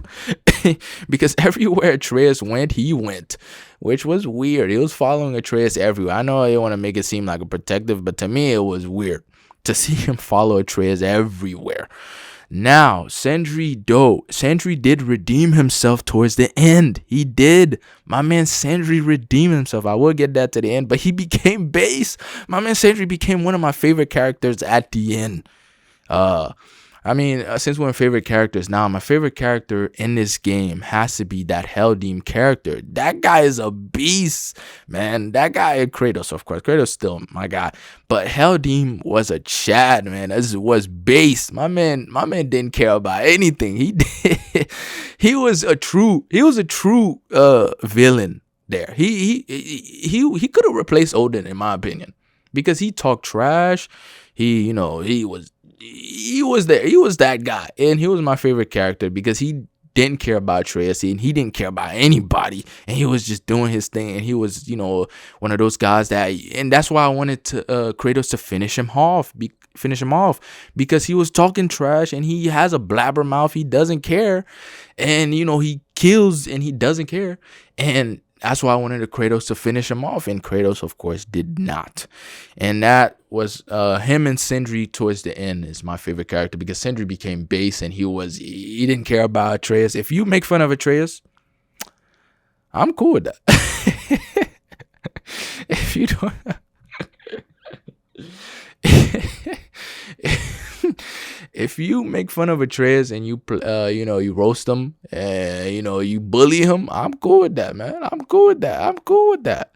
Speaker 4: Because everywhere Atreus went, he went, which was weird. He was following Atreus everywhere. I know I want to make it seem like a protective, but to me it was weird to see him follow Atreus everywhere. Now, Sindri did redeem himself towards the end. He did. My man Sindri redeemed himself. I will get that to the end, but he became base. My man Sindri became one of my favorite characters at the end. Since we're in favorite characters now, my favorite character in this game has to be that Heldim character. That guy is a beast, man. That guy, Kratos, of course. Kratos still my guy. But Heldim was a Chad, man. This was base. My man didn't care about anything. He did. He was a true villain there. He could have replaced Odin, in my opinion, because he talked trash. He was there. He was that guy. And he was my favorite character because he didn't care about Atreus, and he didn't care about anybody. And he was just doing his thing. And he was, one of those guys and that's why I wanted to Kratos to finish him off because he was talking trash and he has a blabbermouth. He doesn't care. And, he kills and he doesn't care. And that's why I wanted Kratos to finish him off, and Kratos, of course, did not. And that was him and Sindri towards the end is my favorite character, because Sindri became base and he didn't care about Atreus. If you make fun of Atreus, I'm cool with that. If you don't. If you make fun of Atreus and you roast him, you bully him, I'm cool with that, man. I'm cool with that.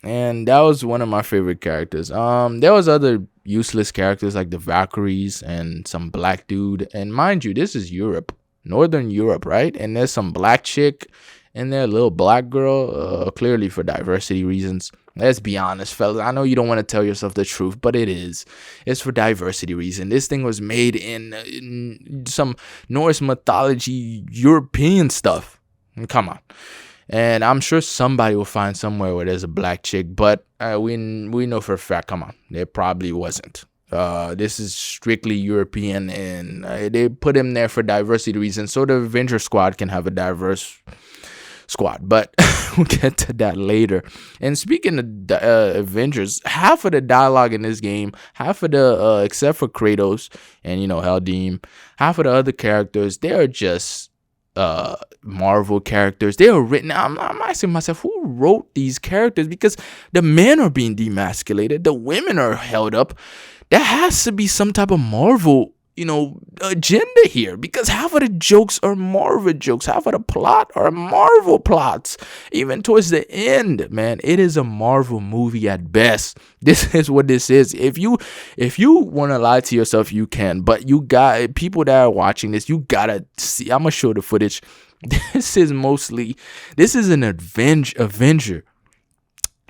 Speaker 4: And that was one of my favorite characters. There was other useless characters like the Valkyries and some black dude. And mind you, this is Europe, Northern Europe, right? And there's some black chick and there, a little black girl, clearly for diversity reasons. Let's be honest, fellas. I know you don't want to tell yourself the truth, but it is. It's for diversity reason. This thing was made in some Norse mythology, European stuff. Come on. And I'm sure somebody will find somewhere where there's a black chick, but we know for a fact, come on, there probably wasn't. This is strictly European, and they put him there for diversity reasons, so the Avenger squad can have a diverse squad, but we'll get to that later. And speaking of Avengers, half of the dialogue in this game, half of the except for Kratos and Heldim, half of the other characters, they are just Marvel characters. They are written. I'm asking myself, who wrote these characters? Because the men are being demasculated, the women are held up. There has to be some type of Marvel agenda here, because half of the jokes are Marvel jokes, half of the plot are Marvel plots. Even towards the end, man, it is a Marvel movie at best. This is what this is. If you want to lie to yourself, you can, but you got people that are watching this, you gotta see. I'm gonna show the footage. This is an Avenger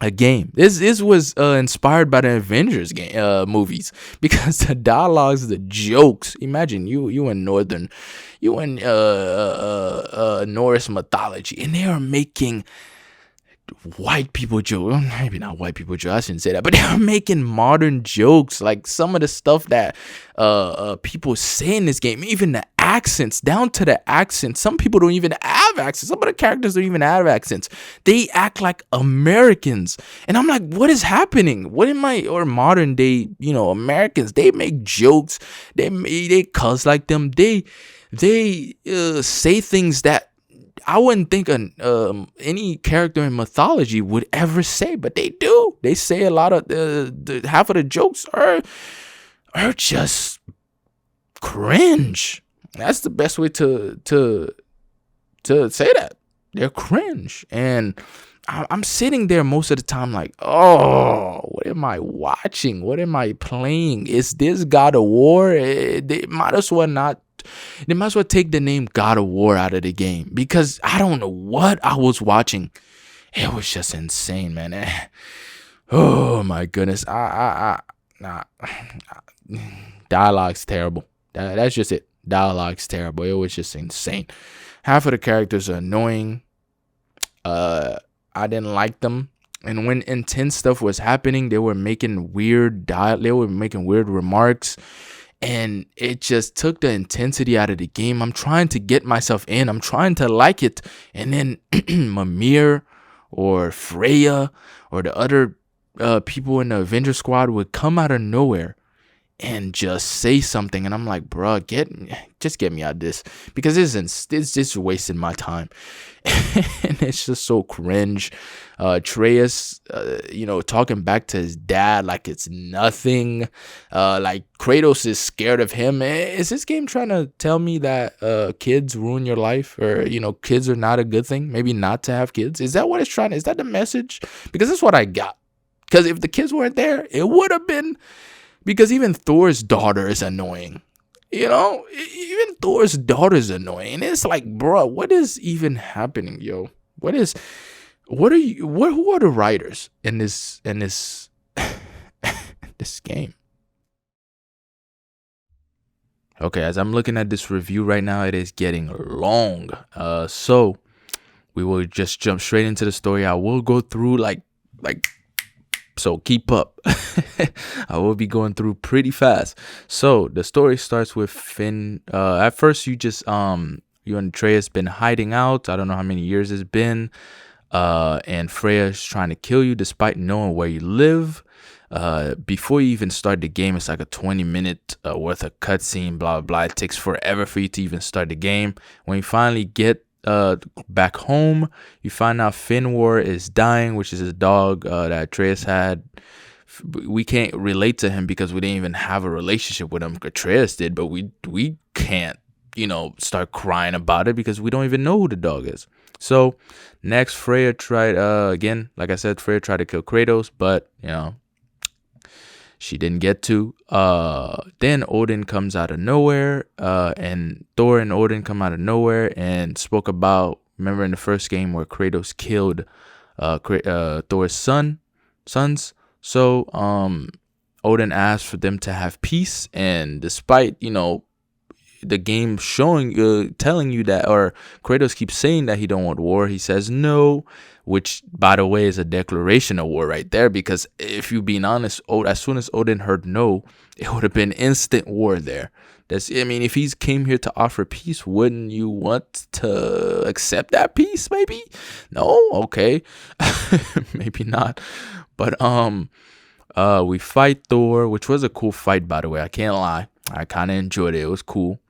Speaker 4: a game. This was inspired by the Avengers game movies, because the dialogues, the jokes. Imagine you in Norse mythology, and they are making white people jokes. Maybe not white people jokes, I shouldn't say that, but they are making modern jokes, like some of the stuff that people say in this game, even the accents, down to the accents. Some people don't even have accents. Some of the characters don't even have accents. They act like Americans, and I'm like, what is happening? Or modern day Americans, they make jokes, they cuss like them, they say things that I wouldn't think any character in mythology would ever say, but they do. They say a lot of the half of the jokes are just cringe. That's the best way to say that. They're cringe, and I'm sitting there most of the time like, oh, what am I watching? What am I playing? Is this God of War? They might as well take the name God of War out of the game, because I don't know what I was watching. It was just insane, man. Oh my goodness. Nah. Dialogue's terrible. That's just it. Dialogue's terrible. It was just insane. Half of the characters are annoying. I didn't like them. And when intense stuff was happening, they were making weird remarks. And it just took the intensity out of the game. I'm trying to get myself in. I'm trying to like it. And then Mimir or Freya or the other people in the Avenger squad would come out of nowhere and just say something, and I'm like, bruh, just get me out of this, because it's just wasting my time. And it's just so cringe. Atreus, talking back to his dad like it's nothing. Like Kratos is scared of him. Is this game trying to tell me that kids ruin your life, or kids are not a good thing? Maybe not to have kids. Is that what it's trying? Is that the message? Because that's what I got. Because if the kids weren't there, it would have been. Because even Thor's daughter is annoying. Even Thor's daughter is annoying. And it's like, bro, what is even happening, yo? Who are the writers in this this game? Okay, as I'm looking at this review right now, it is getting long. So we will just jump straight into the story. I will go through so keep up. I will be going through pretty fast. So the story starts with Finn. At first, you and Atreus been hiding out. I don't know how many years it's been. And Freya's trying to kill you despite knowing where you live. Before you even start the game, it's like a 20-minute worth of cutscene, blah, blah, blah. It takes forever for you to even start the game. When you finally get back home, you find out Finwar is dying, which is his dog that Atreus had. We can't relate to him because we didn't even have a relationship with him. Atreus did, but we can't start crying about it because we don't even know who the dog is. So next, Freya tried again, like I said, Freya tried to kill Kratos, but she didn't get to. Then Odin comes out of nowhere, and Thor and Odin come out of nowhere and spoke about, remember in the first game where Kratos killed Thor's sons. So Odin asked for them to have peace, and despite the game telling you that, or Kratos keeps saying that he don't want war, he says no, which by the way is a declaration of war right there, because if you're being honest, as soon as Odin heard no, it would have been instant war there. If he came here to offer peace, wouldn't you want to accept that peace? Maybe? No? Okay. Maybe not. But we fight Thor, which was a cool fight, by the way. I can't lie. I kind of enjoyed it. It was cool.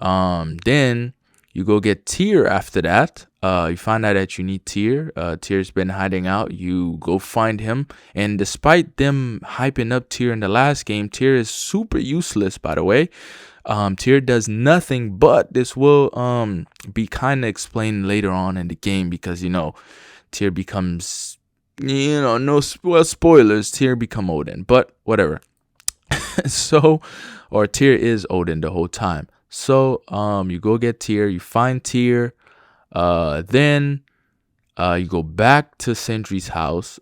Speaker 4: Then you go get Tyr after that. You find out that you need Tyr. Tyr's been hiding out. You go find him. And despite them hyping up Tyr in the last game, Tyr is super useless, by the way. Tyr does nothing, but this will be kind of explained later on in the game, because Tyr becomes spoilers, Tyr become Odin, but whatever. Tyr is Odin the whole time. So you go get Tyr, you find Tyr, then you go back to Sindri's house.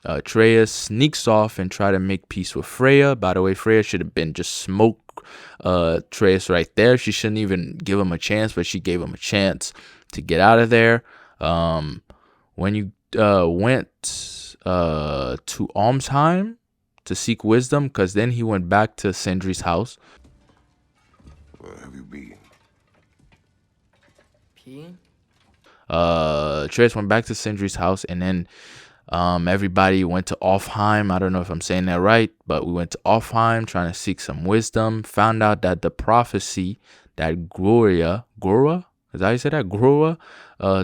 Speaker 4: Atreus sneaks off and try to make peace with Freya. By the way, Freya should have been just smoke Atreus right there. She shouldn't even give him a chance, but she gave him a chance to get out of there. When you went to Almsheim to seek wisdom, because then he went back to Sindri's house.
Speaker 8: Where have you been?
Speaker 5: Peeing?
Speaker 4: Atreus went back to Sindri's house, and then everybody went to Alfheim. I don't know if I'm saying that right, but we went to Alfheim trying to seek some wisdom. Found out that the prophecy that Gora, is that how you say that? Gora,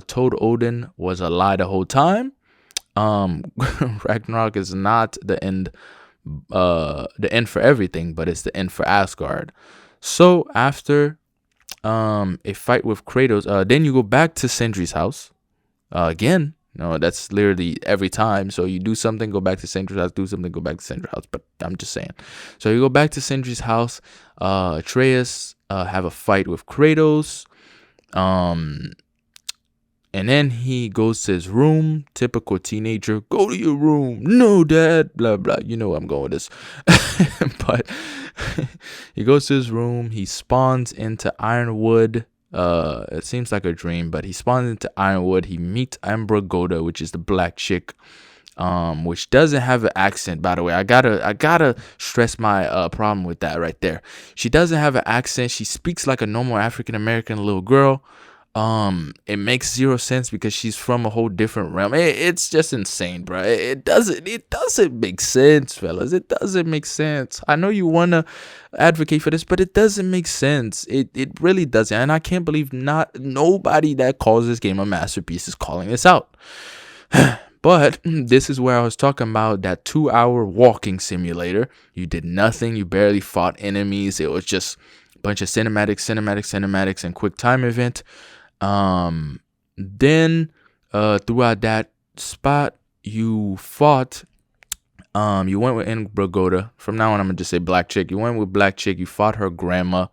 Speaker 4: told Odin was a lie the whole time. Ragnarok is not the end for everything, but it's the end for Asgard. So after a fight with Kratos, then you go back to Sindri's house again. That's literally every time. So you do something, go back to Sindri's house, do something, go back to Sindri's house. But I'm just saying. So you go back to Sindri's house. Atreus have a fight with Kratos. And then he goes to his room, typical teenager, go to your room. No, dad, blah, blah. You know where I'm going with this. But he goes to his room. He spawns into Ironwood. It seems like a dream, but he spawns into Ironwood. He meets Goda, which is the black chick, which doesn't have an accent, by the way. I gotta stress my problem with that right there. She doesn't have an accent. She speaks like a normal African-American little girl. It makes zero sense because she's from a whole different realm. It's just insane, bro. It doesn't make sense, fellas. It doesn't make sense. I know you want to advocate for this, but it doesn't make sense. It really doesn't. And I can't believe nobody that calls this game a masterpiece is calling this out. But this is where I was talking about that 2-hour walking simulator. You did nothing. You barely fought enemies. It was just a bunch of cinematics, and quick time event. Then throughout that spot, you fought. You went with Goda. From now on, I'm gonna just say black chick. You went with black chick. You fought her grandma.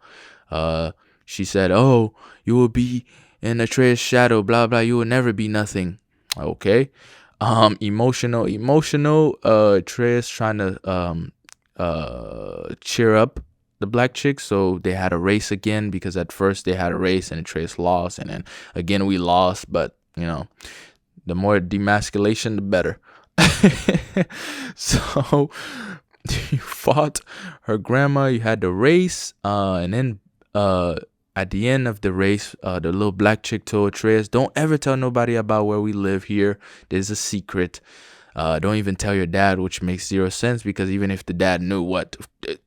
Speaker 4: She said, "Oh, you will be in Atreus' shadow. Blah blah. You will never be nothing." Okay. Emotional. Atreus trying to cheer up the black chick, so they had a race again, because at first they had a race and Atreus lost, and then again we lost, but you know, the more demasculation the better. So you fought her grandma, you had the race, and then at the end of the race, the little black chick told Atreus, don't ever tell nobody about where we live here. There's a secret. Don't even tell your dad, which makes zero sense, because even if the dad knew, what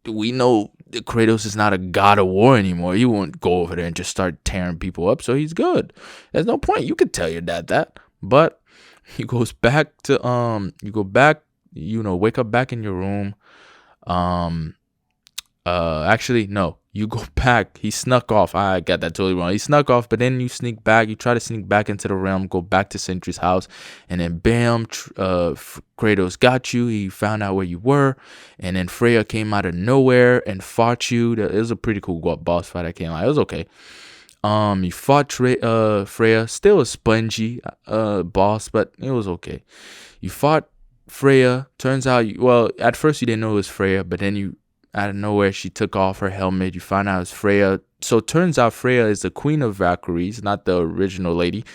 Speaker 4: we know, Kratos is not a god of war anymore. You won't go over there and just start tearing people up, so he's good. There's no point. You could tell your dad that. But he goes back to you go back, wake up back in your room. Actually no, you go back. He snuck off. I got that totally wrong. He snuck off, but then you sneak back. You try to sneak back into the realm, go back to Sentry's house, and then bam, Kratos got you. He found out where you were, and then Freya came out of nowhere and fought you. It was a pretty cool boss fight. I can't lie. It was okay. You fought Freya, still a spongy boss, but it was okay. You fought Freya. Turns out, at first you didn't know it was Freya, but then out of nowhere, she took off her helmet. You find out it's Freya. So it turns out Freya is the queen of Valkyries, not the original lady.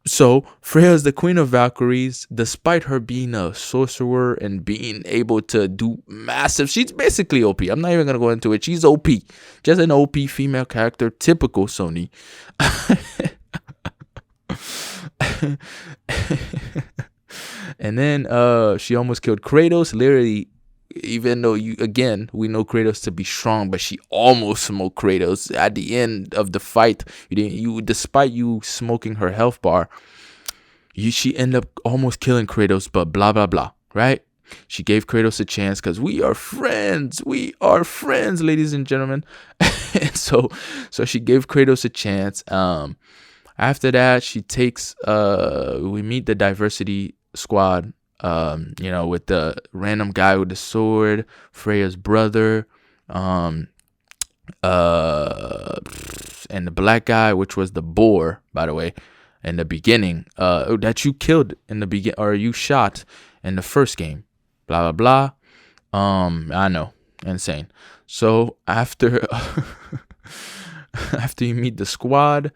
Speaker 4: So Freya is the queen of Valkyries, despite her being a sorcerer and being able to do massive. She's basically OP. I'm not even going to go into it. She's OP. Just an OP female character, typical Sony. And then she almost killed Kratos, literally. Even though we know Kratos to be strong, but she almost smoked Kratos at the end of the fight. Despite you smoking her health bar, she ended up almost killing Kratos, but blah blah blah, right? She gave Kratos a chance because we are friends, ladies and gentlemen. And so she gave Kratos a chance. After that, she takes we meet the diversity squad. With the random guy with the sword, Freya's brother, and the black guy, which was the boar, by the way, in the beginning, that you killed in the begin, or you shot in the first game, blah blah blah. I know, insane. So after you meet the squad,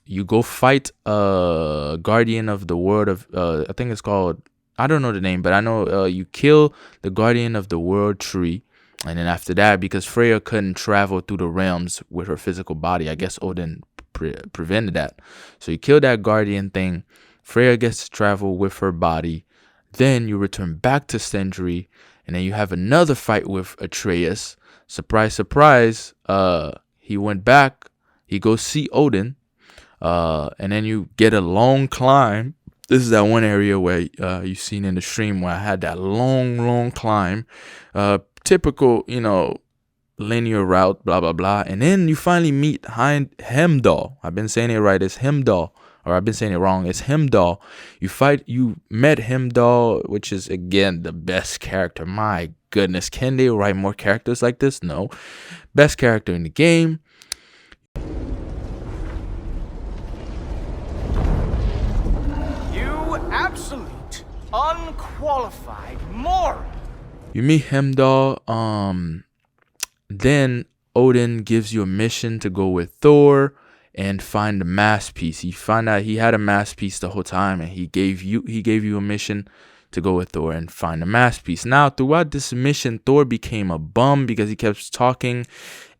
Speaker 4: you go fight Guardian of the World of I think it's called, I don't know the name, but I know you kill the Guardian of the World tree. And then after that, because Freya couldn't travel through the realms with her physical body, I guess Odin prevented that. So you kill that Guardian thing. Freya gets to travel with her body. Then you return back to Sentry, and then you have another fight with Atreus. Surprise, surprise. He went back. He goes see Odin. And then you get a long climb. This is that one area where you've seen in the stream where I had that long climb. Typical, linear route, blah, blah, blah. And then you finally meet Heimdall. I've been saying it right. It's Heimdall. Or I've been saying it wrong. It's Heimdall. You met Heimdall, which is, again, the best character. My goodness. Can they write more characters like this? No. Best character in the game.
Speaker 6: unqualified moron.
Speaker 4: You meet Heimdall. Then Odin gives you a mission to go with Thor and find the masterpiece. You find out he had a masterpiece the whole time, and he gave you a mission to go with Thor and find the masterpiece. Now, throughout this mission, Thor became a bum because he kept talking,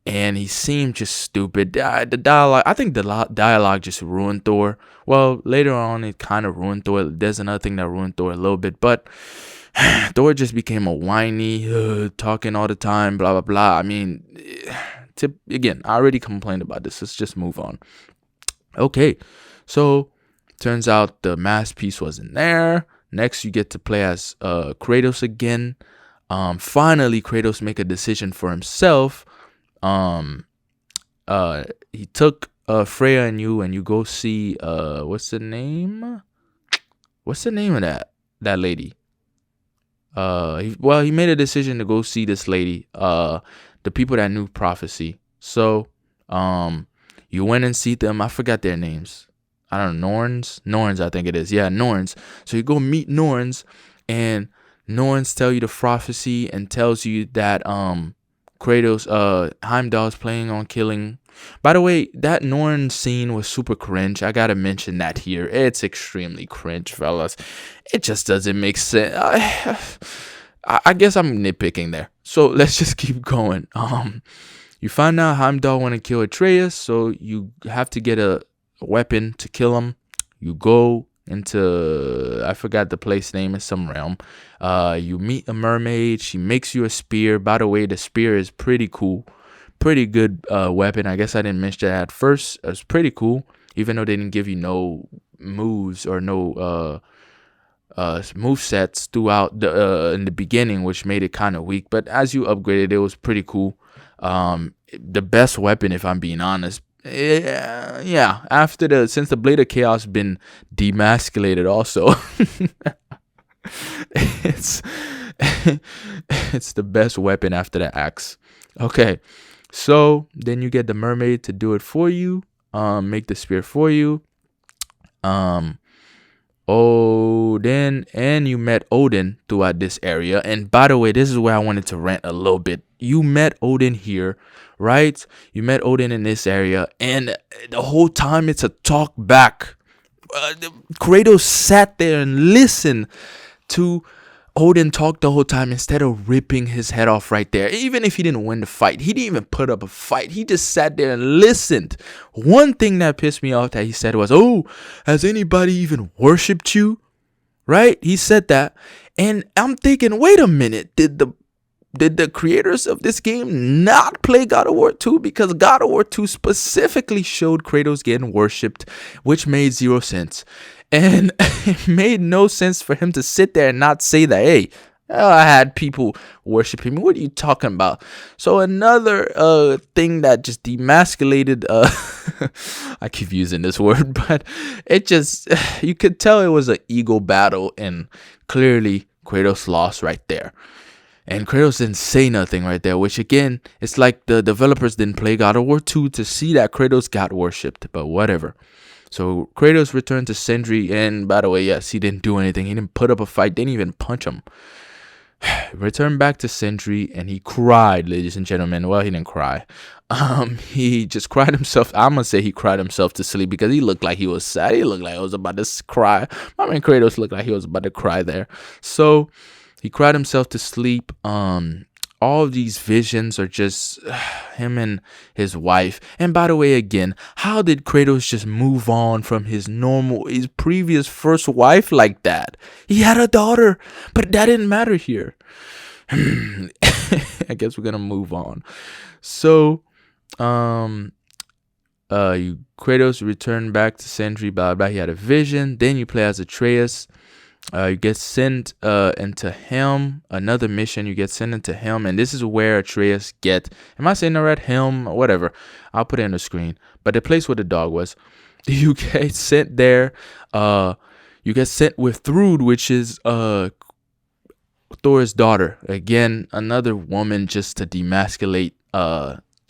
Speaker 4: and he seemed just stupid. The dialogue, I think the dialogue just ruined Thor. Well, later on, it kind of ruined Thor. There's another thing that ruined Thor a little bit, but Thor just became a whiny, talking all the time, blah, blah, blah. I mean, again, I already complained about this. Let's just move on. Okay, so turns out the masterpiece wasn't there. Next, you get to play as Kratos again. Finally, Kratos make a decision for himself. He took Freya and you go see, what's the name? What's the name of that lady? He made a decision to go see this lady, the people that knew prophecy. So, you went and see them. I forgot their names. I don't know, Norns, I think it is. Yeah, Norns. So you go meet Norns, and Norns tell you the prophecy and tells you that, Kratos, Heimdall's planning on killing. By the way, that Norn scene was super cringe. I gotta mention that here. It's extremely cringe, fellas. It just doesn't make sense. I guess I'm nitpicking there. So let's just keep going. You find out Heimdall want to kill Atreus, so you have to get a weapon to kill him. You go into, I forgot the place name, is some realm. You meet a mermaid. She makes you a spear. By the way, the spear is pretty cool. Pretty good weapon. I guess I didn't mention that at first. It was pretty cool, even though they didn't give you no moves or no move sets throughout in the beginning, which made it kind of weak. But as you upgraded, it was pretty cool. The best weapon, if I'm being honest. Yeah. Since the Blade of Chaos been demasculated, also, it's the best weapon after the axe. Okay. So then you get the mermaid to do it for you, make the spear for you. And you met Odin throughout this area. And by the way, this is where I wanted to rant a little bit. You met Odin here, right? You met Odin in this area, and the whole time it's a talk back. Kratos sat there and listened to Odin talk the whole time instead of ripping his head off right there. Even if he didn't win the fight, he didn't even put up a fight. He just sat there and listened. One thing that pissed me off that he said was, "Oh, has anybody even worshipped you?" Right? He said that. And I'm thinking, wait a minute. Did the creators of this game not play God of War 2? Because God of War 2 specifically showed Kratos getting worshipped, which made zero sense. And it made no sense for him to sit there and not say that, hey, I had people worshiping me. What are you talking about? So another thing that just demasculated, I keep using this word, but it just, you could tell it was an ego battle, and clearly Kratos lost right there. And Kratos didn't say nothing right there, which again, it's like the developers didn't play God of War 2 to see that Kratos got worshipped, but whatever. So Kratos returned to Sindri, and by the way, yes, he didn't do anything. He didn't put up a fight, didn't even punch him. Returned back to Sindri, and he cried, ladies and gentlemen. Well, he didn't cry. He just cried himself. I'm gonna say he cried himself to sleep because he looked like he was sad. He looked like he was about to cry. I mean, Kratos looked like he was about to cry there. So he cried himself to sleep. All of these visions are just him and his wife. And by the way, again, how did Kratos just move on from his previous first wife like that? He had a daughter, but that didn't matter here. I guess we're gonna move on. So, Kratos returned back to Sindri, blah blah. He had a vision. Then you play as Atreus. You get sent into Helm, another mission. You get sent into Helm, and this is where Atreus am I saying the right? Helm, whatever. I'll put it on the screen. But the place where the dog was, you get sent there. You get sent with Thrud, which is Thor's daughter. Again, another woman just to demasculate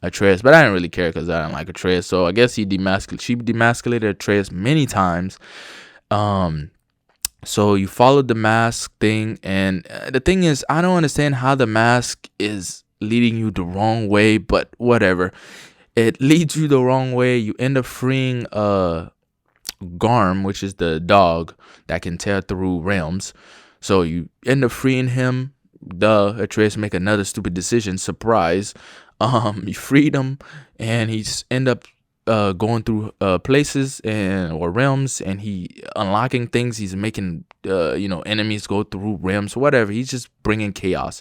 Speaker 4: Atreus. But I didn't really care because I didn't like Atreus. So I guess she demasculated Atreus many times. So you followed the mask thing, and the thing is, I don't understand how the mask is leading you the wrong way, but whatever. It leads you the wrong way. You end up freeing Garm, which is the dog that can tear through realms. So you end up freeing him. Atreus make another stupid decision. Surprise. You freed him, and he's end up going through places or realms, and he unlocking things. He's making enemies go through realms, whatever. He's just bringing chaos.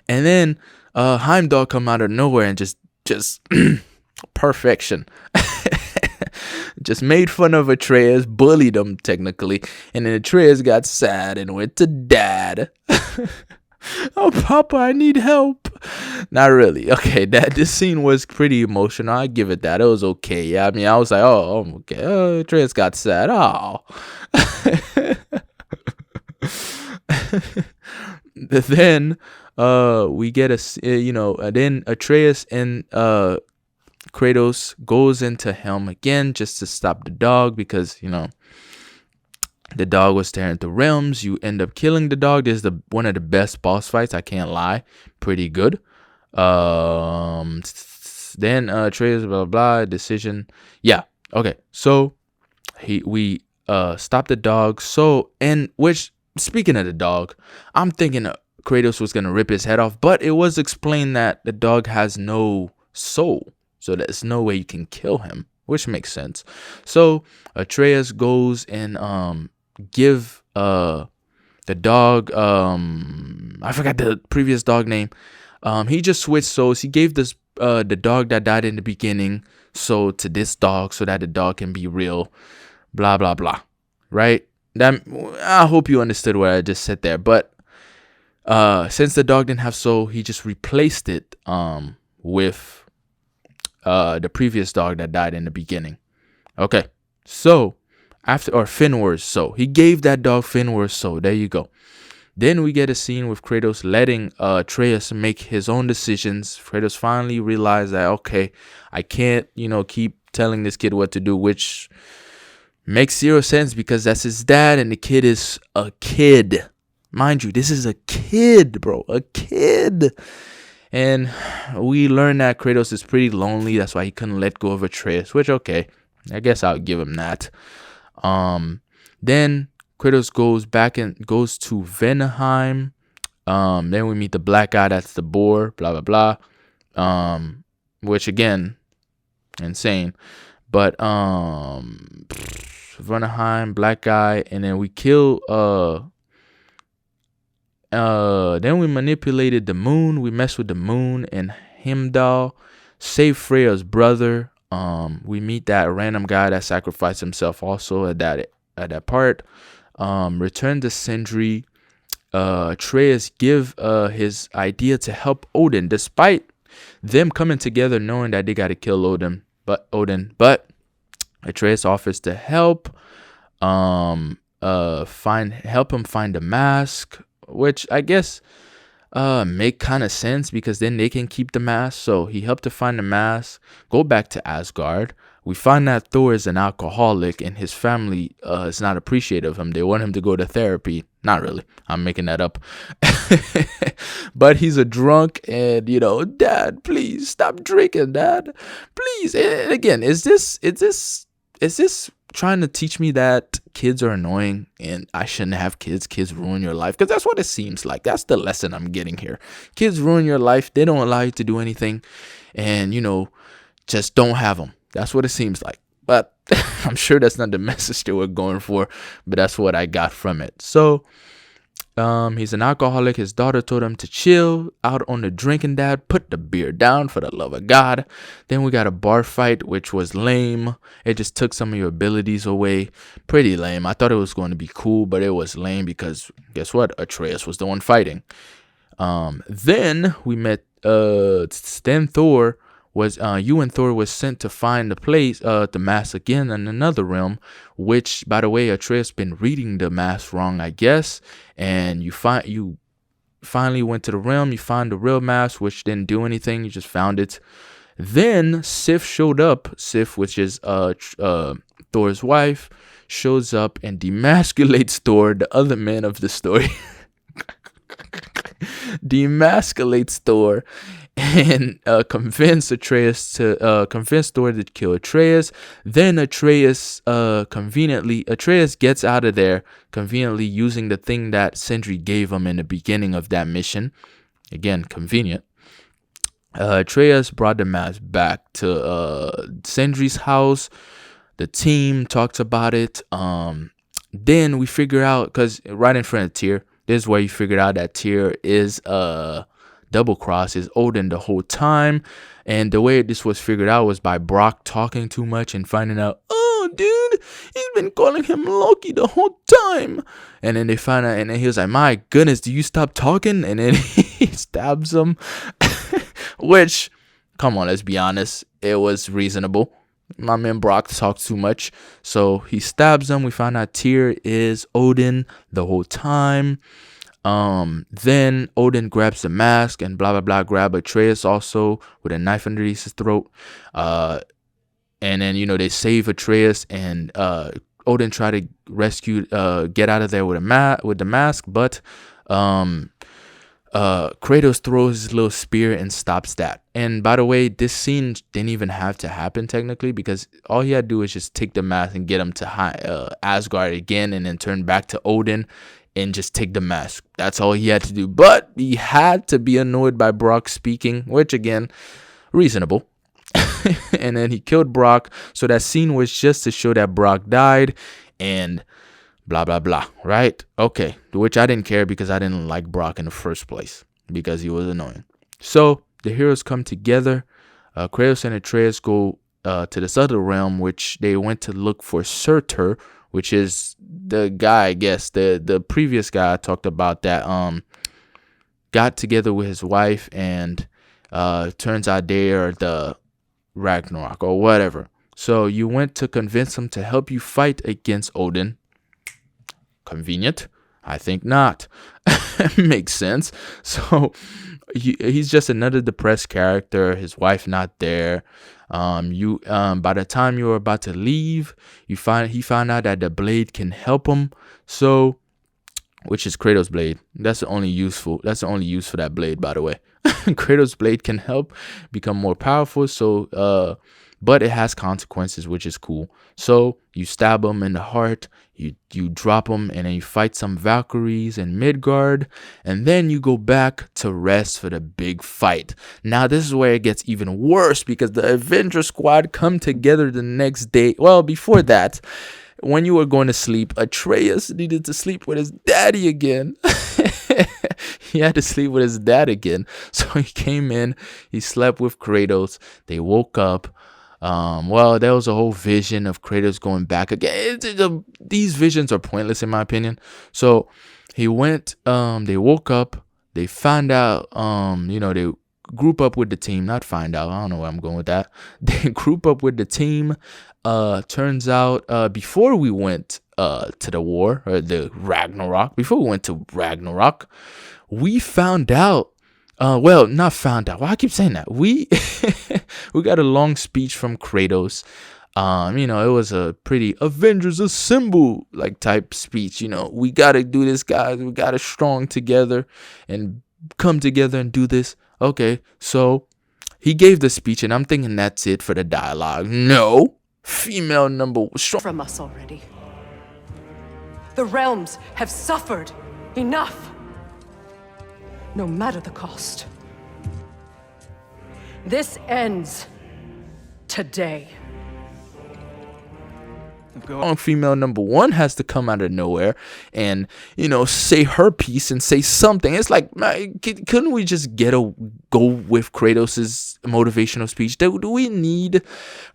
Speaker 4: And then Heimdall come out of nowhere and just perfection. Just made fun of Atreus, bullied him technically, and then Atreus got sad and went to Dad. Oh, Papa, I need help. Not really. Okay, this scene was pretty emotional. I give it that. It was okay. Yeah, I mean, I was like, oh, okay. Oh, Atreus got sad. Oh. Then we get then Atreus and Kratos goes into Helm again just to stop the dog because, the dog was tearing through realms. You end up killing the dog. This is one of the best boss fights. I can't lie. Pretty good. Then Atreus, blah, blah, decision. Yeah. Okay. So we stopped the dog. Speaking of the dog, I'm thinking Kratos was going to rip his head off, but it was explained that the dog has no soul. So there's no way you can kill him, which makes sense. So Atreus goes and give the dog, I forgot the previous dog name. He just switched souls. He gave this the dog that died in the beginning soul to this dog so that the dog can be real. Blah blah blah. Right? I hope you understood what I just said there. But since the dog didn't have soul, he just replaced it with the previous dog that died in the beginning. Okay, so Finwar's soul. He gave that dog Finwar's soul. There you go. Then we get a scene with Kratos letting Atreus make his own decisions. Kratos finally realized that, okay, I can't, keep telling this kid what to do, which makes zero sense because that's his dad and the kid is a kid. Mind you, this is a kid, bro. A kid. And we learned that Kratos is pretty lonely. That's why he couldn't let go of Atreus, which, okay, I guess I'll give him that. Then Kratos goes to Vanaheim. Then we meet the black guy. That's the boar, blah, blah, blah. Which, again, insane. But Vanaheim, black guy. And then we kill... then we manipulated the moon. We messed with the moon and Heimdall. Saved Freya's brother. We meet that random guy that sacrificed himself also at that part. Return to Sindri. Atreus give his idea to help Odin, despite them coming together knowing that they got to kill Odin. But Atreus offers to help. Help him find the mask, which I guess make kind of sense because then they can keep the mask. So he helped to find the mask, go back to Asgard. We find that Thor is an alcoholic and his family is not appreciative of him. They want him to go to therapy. Not really. I'm making that up. But he's a drunk and, Dad, please stop drinking, Dad. Please. And again, is this trying to teach me that kids are annoying and I shouldn't have kids? Kids ruin your life, because that's what it seems like. That's the lesson I'm getting here. Kids ruin your life. They don't allow you to do anything, and just don't have them. That's what it seems like. But I'm sure that's not the message they were going for, but that's what I got from it. So he's an alcoholic. His daughter told him to chill out on the drinking, Dad. Put the beer down, for the love of God. Then we got a bar fight, which was lame. It just took some of your abilities away. Pretty lame. I thought it was going to be cool, but it was lame because guess what? Atreus was the one fighting. Then we met then Thor was Thor was sent to find the place, the mask again in another realm, which, by the way, Atreus been reading the mask wrong, I guess. And you finally went to the realm, you found the real mask, which didn't do anything, you just found it. Then Sif showed up, Sif, which is Thor's wife. shows up and demasculates Thor, the other man of the story. Demasculates Thor and convince Thor to kill Atreus. Then Atreus gets out of there conveniently using the thing that Sindri gave him in the beginning of that mission. Again, convenient. Atreus brought the mask back to Sindri's house. The team talks about it. Then we figure out, because right in front of Tyr, this is where you figured out that Tyr is double cross, is Odin the whole time. And the way this was figured out was by Brock talking too much and finding out, oh, dude, he's been calling him Loki the whole time. And then they find out, and then he was like, my goodness, do you stop talking? And then he stabs him. Which, come on, let's be honest, it was reasonable. My man Brock talks too much, so he stabs him. We find out Tyr is Odin the whole time. Then Odin grabs the mask and blah blah blah, grab Atreus also with a knife underneath his throat. And then, you know, they save Atreus, and Odin try to rescue, get out of there with the mask, but Kratos throws his little spear and stops that. And by the way, this scene didn't even have to happen technically, because all he had to do is just take the mask and get him to Asgard again, and then turn back to Odin and just take the mask. That's all he had to do. But he had to be annoyed by Brock speaking, which again, reasonable. And then he killed Brock. So that scene was just to show that Brock died and blah blah blah, right? Okay, which I didn't care, because I didn't like Brock in the first place, because he was annoying. So the heroes come together. Kratos and Atreus go to this other realm, which they went to look for Surtur, which is the guy, I guess, the previous guy I talked about that got together with his wife, and turns out they are the Ragnarok or whatever. So you went to convince him to help you fight against Odin. Convenient? I think not. Makes sense. So he's just another depressed character. His wife not there. By the time you were about to leave, he found out that the blade can help him. So, which is Kratos' blade. That's the only use for that blade, by the way. Kratos' blade can help become more powerful. So, but it has consequences, which is cool. So you stab him in the heart, you drop him, and then you fight some Valkyries in Midgard, and then you go back to rest for the big fight. Now this is where it gets even worse, because the Avenger squad come together the next day. Well, before that, when you were going to sleep, Atreus needed to sleep with his daddy again. He had to sleep with his dad again. So he came in, he slept with Kratos, they woke up. Well, there was a whole vision of Kratos going back again. These visions are pointless in my opinion. So he went, they woke up, they found out, they group up with the team, not find out, I don't know where I'm going with that. They group up with the team. Turns out, before we went, to the war, or the Ragnarok, we found out, not found out. Why I keep saying that? We got a long speech from Kratos. It was a pretty Avengers Assemble like type speech. We gotta do this, guys. We gotta strong together and come together and do this. Okay, so he gave the speech, and I'm thinking that's it for the dialogue. No, female number strong
Speaker 7: From us already. The realms have suffered enough. No matter the cost. This ends today.
Speaker 4: Female number one has to come out of nowhere and say her piece and say something. It's like, couldn't we just go with Kratos's motivational speech? Do we need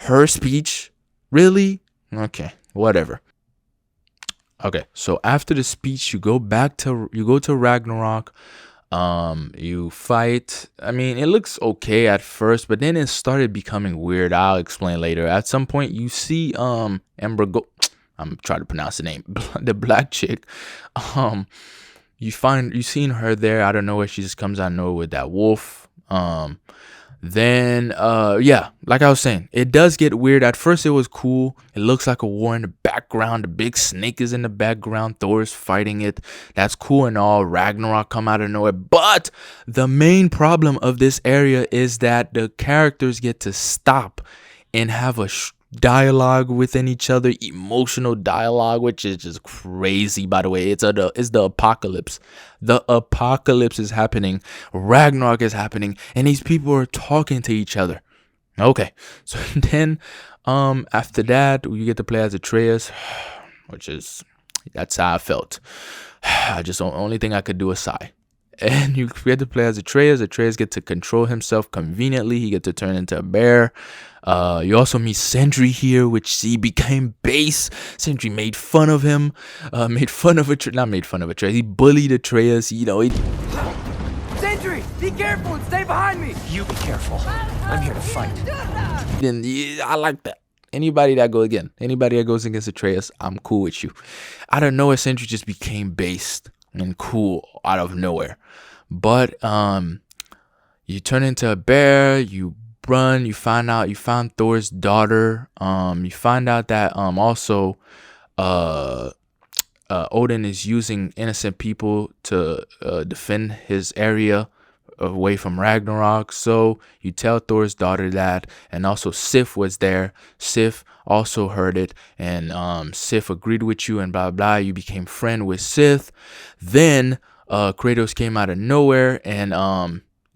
Speaker 4: her speech? Really? Okay, whatever. Okay, so after the speech, you go to Ragnarok. You fight. I mean, it looks okay at first, but then it started becoming weird. I'll explain later. At some point, you see Ember I'm trying to pronounce the name. The black chick. You seen her there out of nowhere. She just comes out of nowhere with that wolf. Then yeah, like I was saying, it does get weird. At first it was cool. It looks like a war in the background. The big snake is in the background. Thor is fighting it. That's cool and all. Ragnarok come out of nowhere. But the main problem of this area is that the characters get to stop and have a dialogue within each other, emotional dialogue, which is just crazy. By the way, it's the apocalypse. The apocalypse is happening. Ragnarok is happening, and these people are talking to each other. Okay, so then after that, you get to play as Atreus, which is, that's how I felt. I just, the only thing I could do is sigh. And you get to play as Atreus. Atreus get to control himself conveniently. He get to turn into a bear. You also meet Sentry here, which he became base. Sentry made fun of him. Not made fun of Atreus. He bullied Atreus. You know,
Speaker 5: Sentry, be careful and stay behind me. You be careful. I'm here to fight.
Speaker 4: And I like that. Anybody that goes against Atreus, I'm cool with you. Out of nowhere, Sentry just became based and cool out of nowhere. But you turn into a bear, you run, you found Thor's daughter. You find out that also Odin is using innocent people to defend his area away from Ragnarok. So you tell Thor's daughter that, and also Sif was there. Sif also heard it, and Sif agreed with you, and blah blah. You became friend with Sif. Then Kratos came out of nowhere, and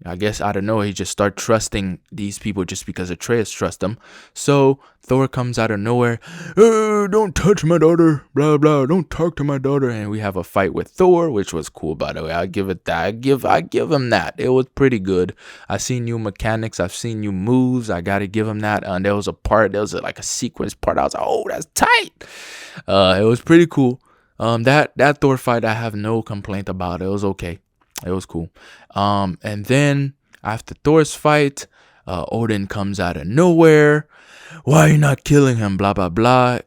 Speaker 4: I guess out of nowhere he just started trusting these people just because Atreus trusts them. So Thor comes out of nowhere, don't touch my daughter, blah blah, don't talk to my daughter, and we have a fight with Thor, which was cool, by the way. I give it that. I give him that. It was pretty good. I seen new mechanics, I've seen new moves. I gotta give him that. There was like a sequence part. I was like, oh, that's tight. It was pretty cool. That Thor fight, I have no complaint about. It was okay. It was cool. And then after Thor's fight, Odin comes out of nowhere. Why are you not killing him? Blah, blah, blah.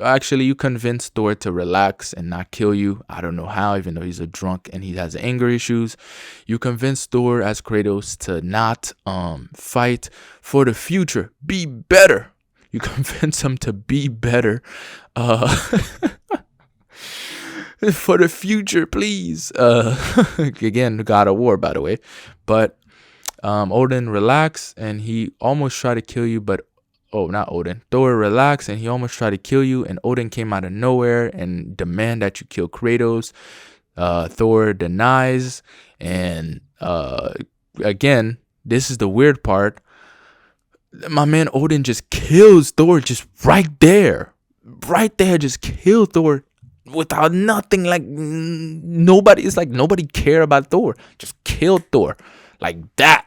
Speaker 4: Actually, you convince Thor to relax and not kill you. I don't know how, even though he's a drunk and he has anger issues. You convince Thor as Kratos to not fight for the future. Be better. You convince him to be better. For the future, please. Again, God of War, by the way. But Odin relaxed and he almost tried to kill you, but not Odin. Thor relaxed and he almost tried to kill you, and Odin came out of nowhere and demand that you kill Kratos. Thor denies, and again, this is the weird part. My man Odin just kills Thor just right there. Right there, just killed Thor. Without nothing, like nobody, it's like nobody cared about Thor. Just killed Thor like that.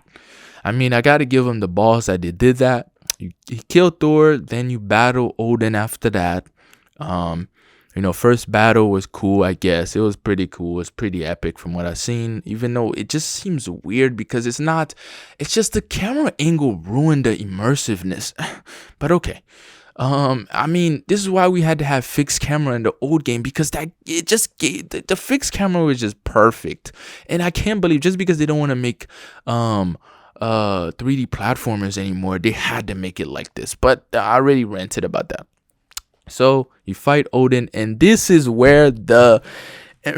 Speaker 4: I mean, I gotta give him the balls that they did that. You killed Thor, then you battle Odin after that. First battle was cool, I guess. It was pretty cool. It was pretty epic from what I've seen, even though it just seems weird because it's just the camera angle ruined the immersiveness. But okay. I mean, this is why we had to have fixed camera in the old game, because the fixed camera was just perfect. And I can't believe, just because they don't want to make 3D platformers anymore, they had to make it like this. But I already ranted about that. So you fight Odin, and this is where the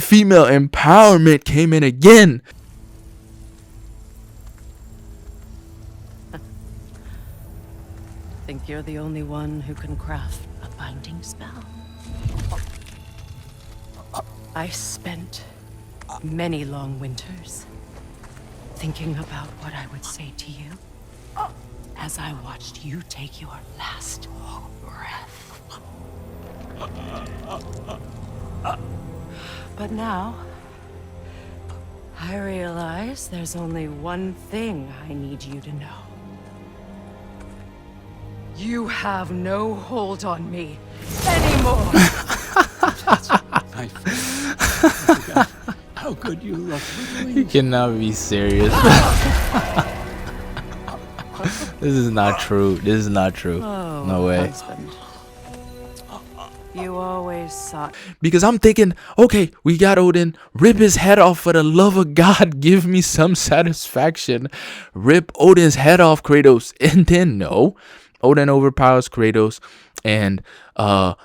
Speaker 4: female empowerment came in again.
Speaker 7: Think you're the only one who can craft a binding spell? I spent many long winters thinking about what I would say to you as I watched you take your last breath. But now, I realize there's only one thing I need you to know. You have no hold on me anymore.
Speaker 6: How could you love me?
Speaker 4: You cannot be serious. This is not true. This is not true.
Speaker 7: Oh,
Speaker 4: no way.
Speaker 7: Husband. You always sought.
Speaker 4: Because I'm thinking, okay, we got Odin, rip his head off, for the love of God, give me some satisfaction. Rip Odin's head off, Kratos. And then no, Odin overpowers Kratos, and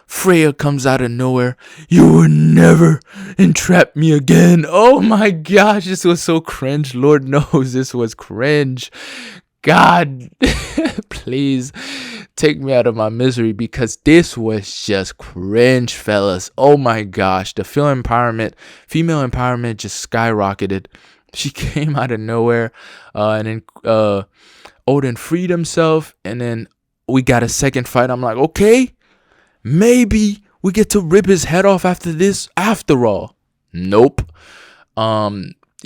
Speaker 4: Freya comes out of nowhere. You will never entrap me again. Oh my gosh, this was so cringe. Lord knows this was cringe. God, please take me out of my misery, because this was just cringe, fellas. Oh my gosh, the female empowerment just skyrocketed. She came out of nowhere, and then Odin freed himself, and then we got a second fight. I'm like, okay, maybe we get to rip his head off after this. After all, nope.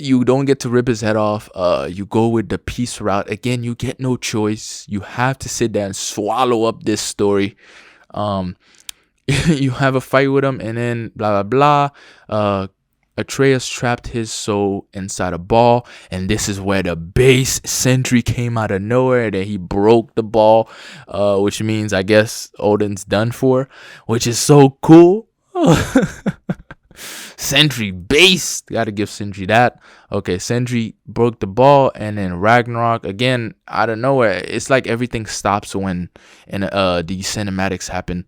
Speaker 4: You don't get to rip his head off. You go with the peace route. Again, you get no choice. You have to sit there and swallow up this story. You have a fight with him, and then blah, blah, blah. Atreus trapped his soul inside a ball, and this is where the base sentry came out of nowhere. That he broke the ball, which means, I guess, Odin's done for, which is so cool. Sentry base, gotta give Sentry that. Okay, Sentry broke the ball, and then Ragnarok again out of nowhere. It's like everything stops when these cinematics happen,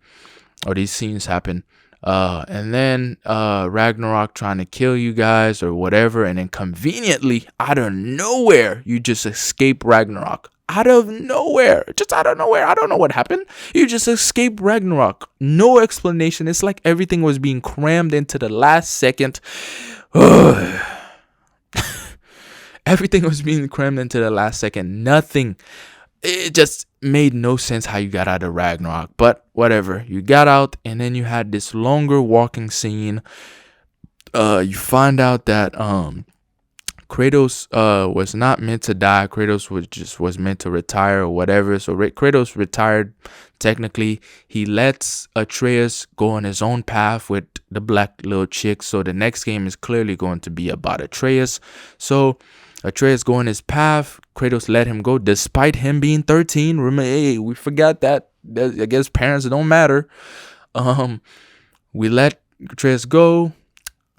Speaker 4: or these scenes happen. And then Ragnarok trying to kill you guys or whatever, and then conveniently out of nowhere you just escape Ragnarok. Out of nowhere, just out of nowhere. I don't know what happened. You just escaped Ragnarok. No explanation. It's like everything was being crammed into the last second. Everything was being crammed into the last second. Nothing. It just made no sense how you got out of Ragnarok. But whatever. You got out, and then you had this longer walking scene. You find out that Kratos was not meant to die. Kratos was meant to retire or whatever. So Kratos retired. Technically, he lets Atreus go on his own path with the black little chick. So the next game is clearly going to be about Atreus. So Atreus going his path. Kratos let him go despite him being 13. Remember, hey, we forgot that. I guess parents don't matter. We let Atreus go.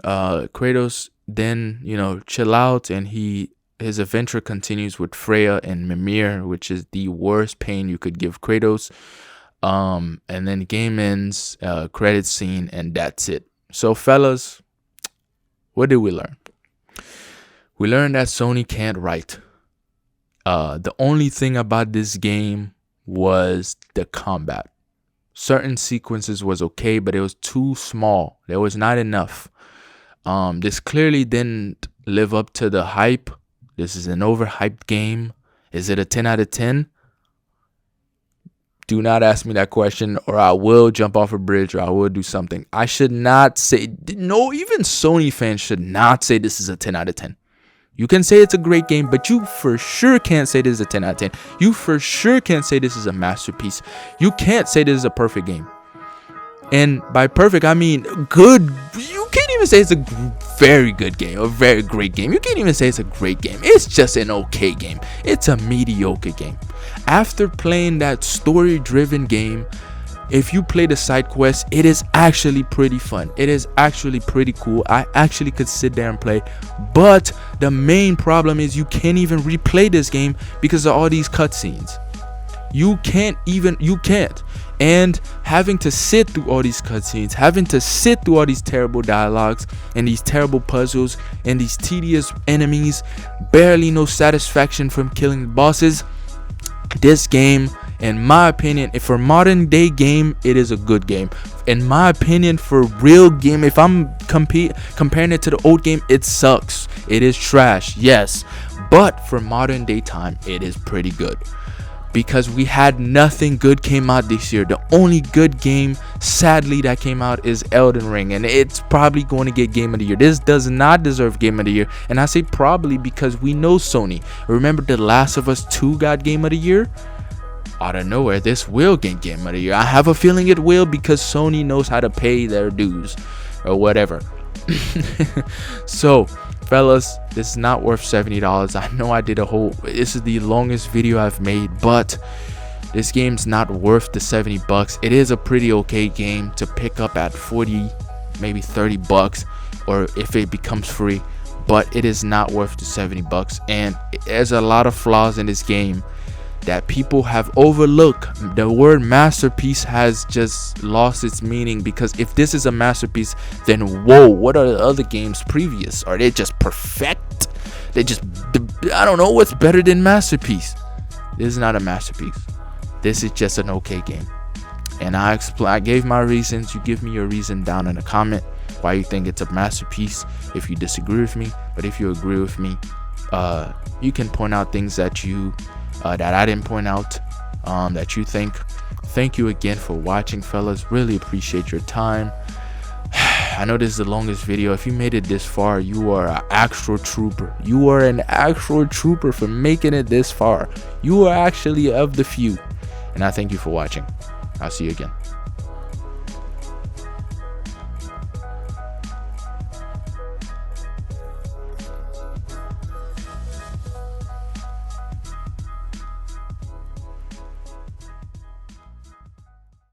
Speaker 4: Kratos then, chill out, and his adventure continues with Freya and Mimir, which is the worst pain you could give Kratos. And then game ends, credit scene, and that's it. So fellas, what did we learn? We learned that Sony can't write. The only thing about this game was the combat. Certain sequences was okay, but it was too small. There was not enough. This clearly didn't live up to the hype. This is an overhyped game. Is it a 10 out of 10? Do not ask me that question, or I will jump off a bridge, or I will do something. I should not say, no, even Sony fans should not say this is a 10 out of 10. You can say it's a great game, but you for sure can't say this is a 10 out of 10. You for sure can't say this is a masterpiece. You can't say this is a perfect game. And by perfect, I mean good. You can't even say it's a very good game, a very great game. You can't even say it's a great game. It's just an okay game. It's a mediocre game. After playing that story-driven game, if you play the side quests, it is actually pretty fun. It is actually pretty cool. I actually could sit there and play. But the main problem is you can't even replay this game because of all these cutscenes. You can't. And having to sit through all these cutscenes, having to sit through all these terrible dialogues and these terrible puzzles and these tedious enemies, barely no satisfaction from killing the bosses. This game, in my opinion, if for modern day game, it is a good game. In my opinion, for real game, if I'm comparing it to the old game, it sucks. It is trash, yes. But for modern day time, it is pretty good. Because we had nothing good came out this year. The only good game, sadly, that came out is Elden Ring, and it's probably going to get Game of the Year. This does not deserve Game of the Year, and I say probably because we know Sony. Remember, The Last of Us 2 got Game of the Year? Out of nowhere, this will get Game of the Year. I have a feeling it will, because Sony knows how to pay their dues or whatever. So fellas, this is not worth $70. I know I did this is the longest video I've made, but This game's not worth the $70. It is a pretty okay game to pick up at 40, maybe $30, or if it becomes free, but it is not worth the $70. And there's a lot of flaws in this game that people have overlooked. The word masterpiece has just lost its meaning, because if this is a masterpiece, then whoa, what are the other games previous? Are they just perfect? They just, I don't know what's better than masterpiece. This is not a masterpiece. This is just an okay game. And I gave my reasons. You give me your reason down in the comment why you think it's a masterpiece, if you disagree with me. But if you agree with me, you can point out things that you that I didn't point out, that you think. Thank you again for watching, fellas. Really appreciate your time. I know this is the longest video. If you made it this far, you are an actual trooper. You are an actual trooper for making it this far. You are actually of the few. And I thank you for watching. I'll see you again.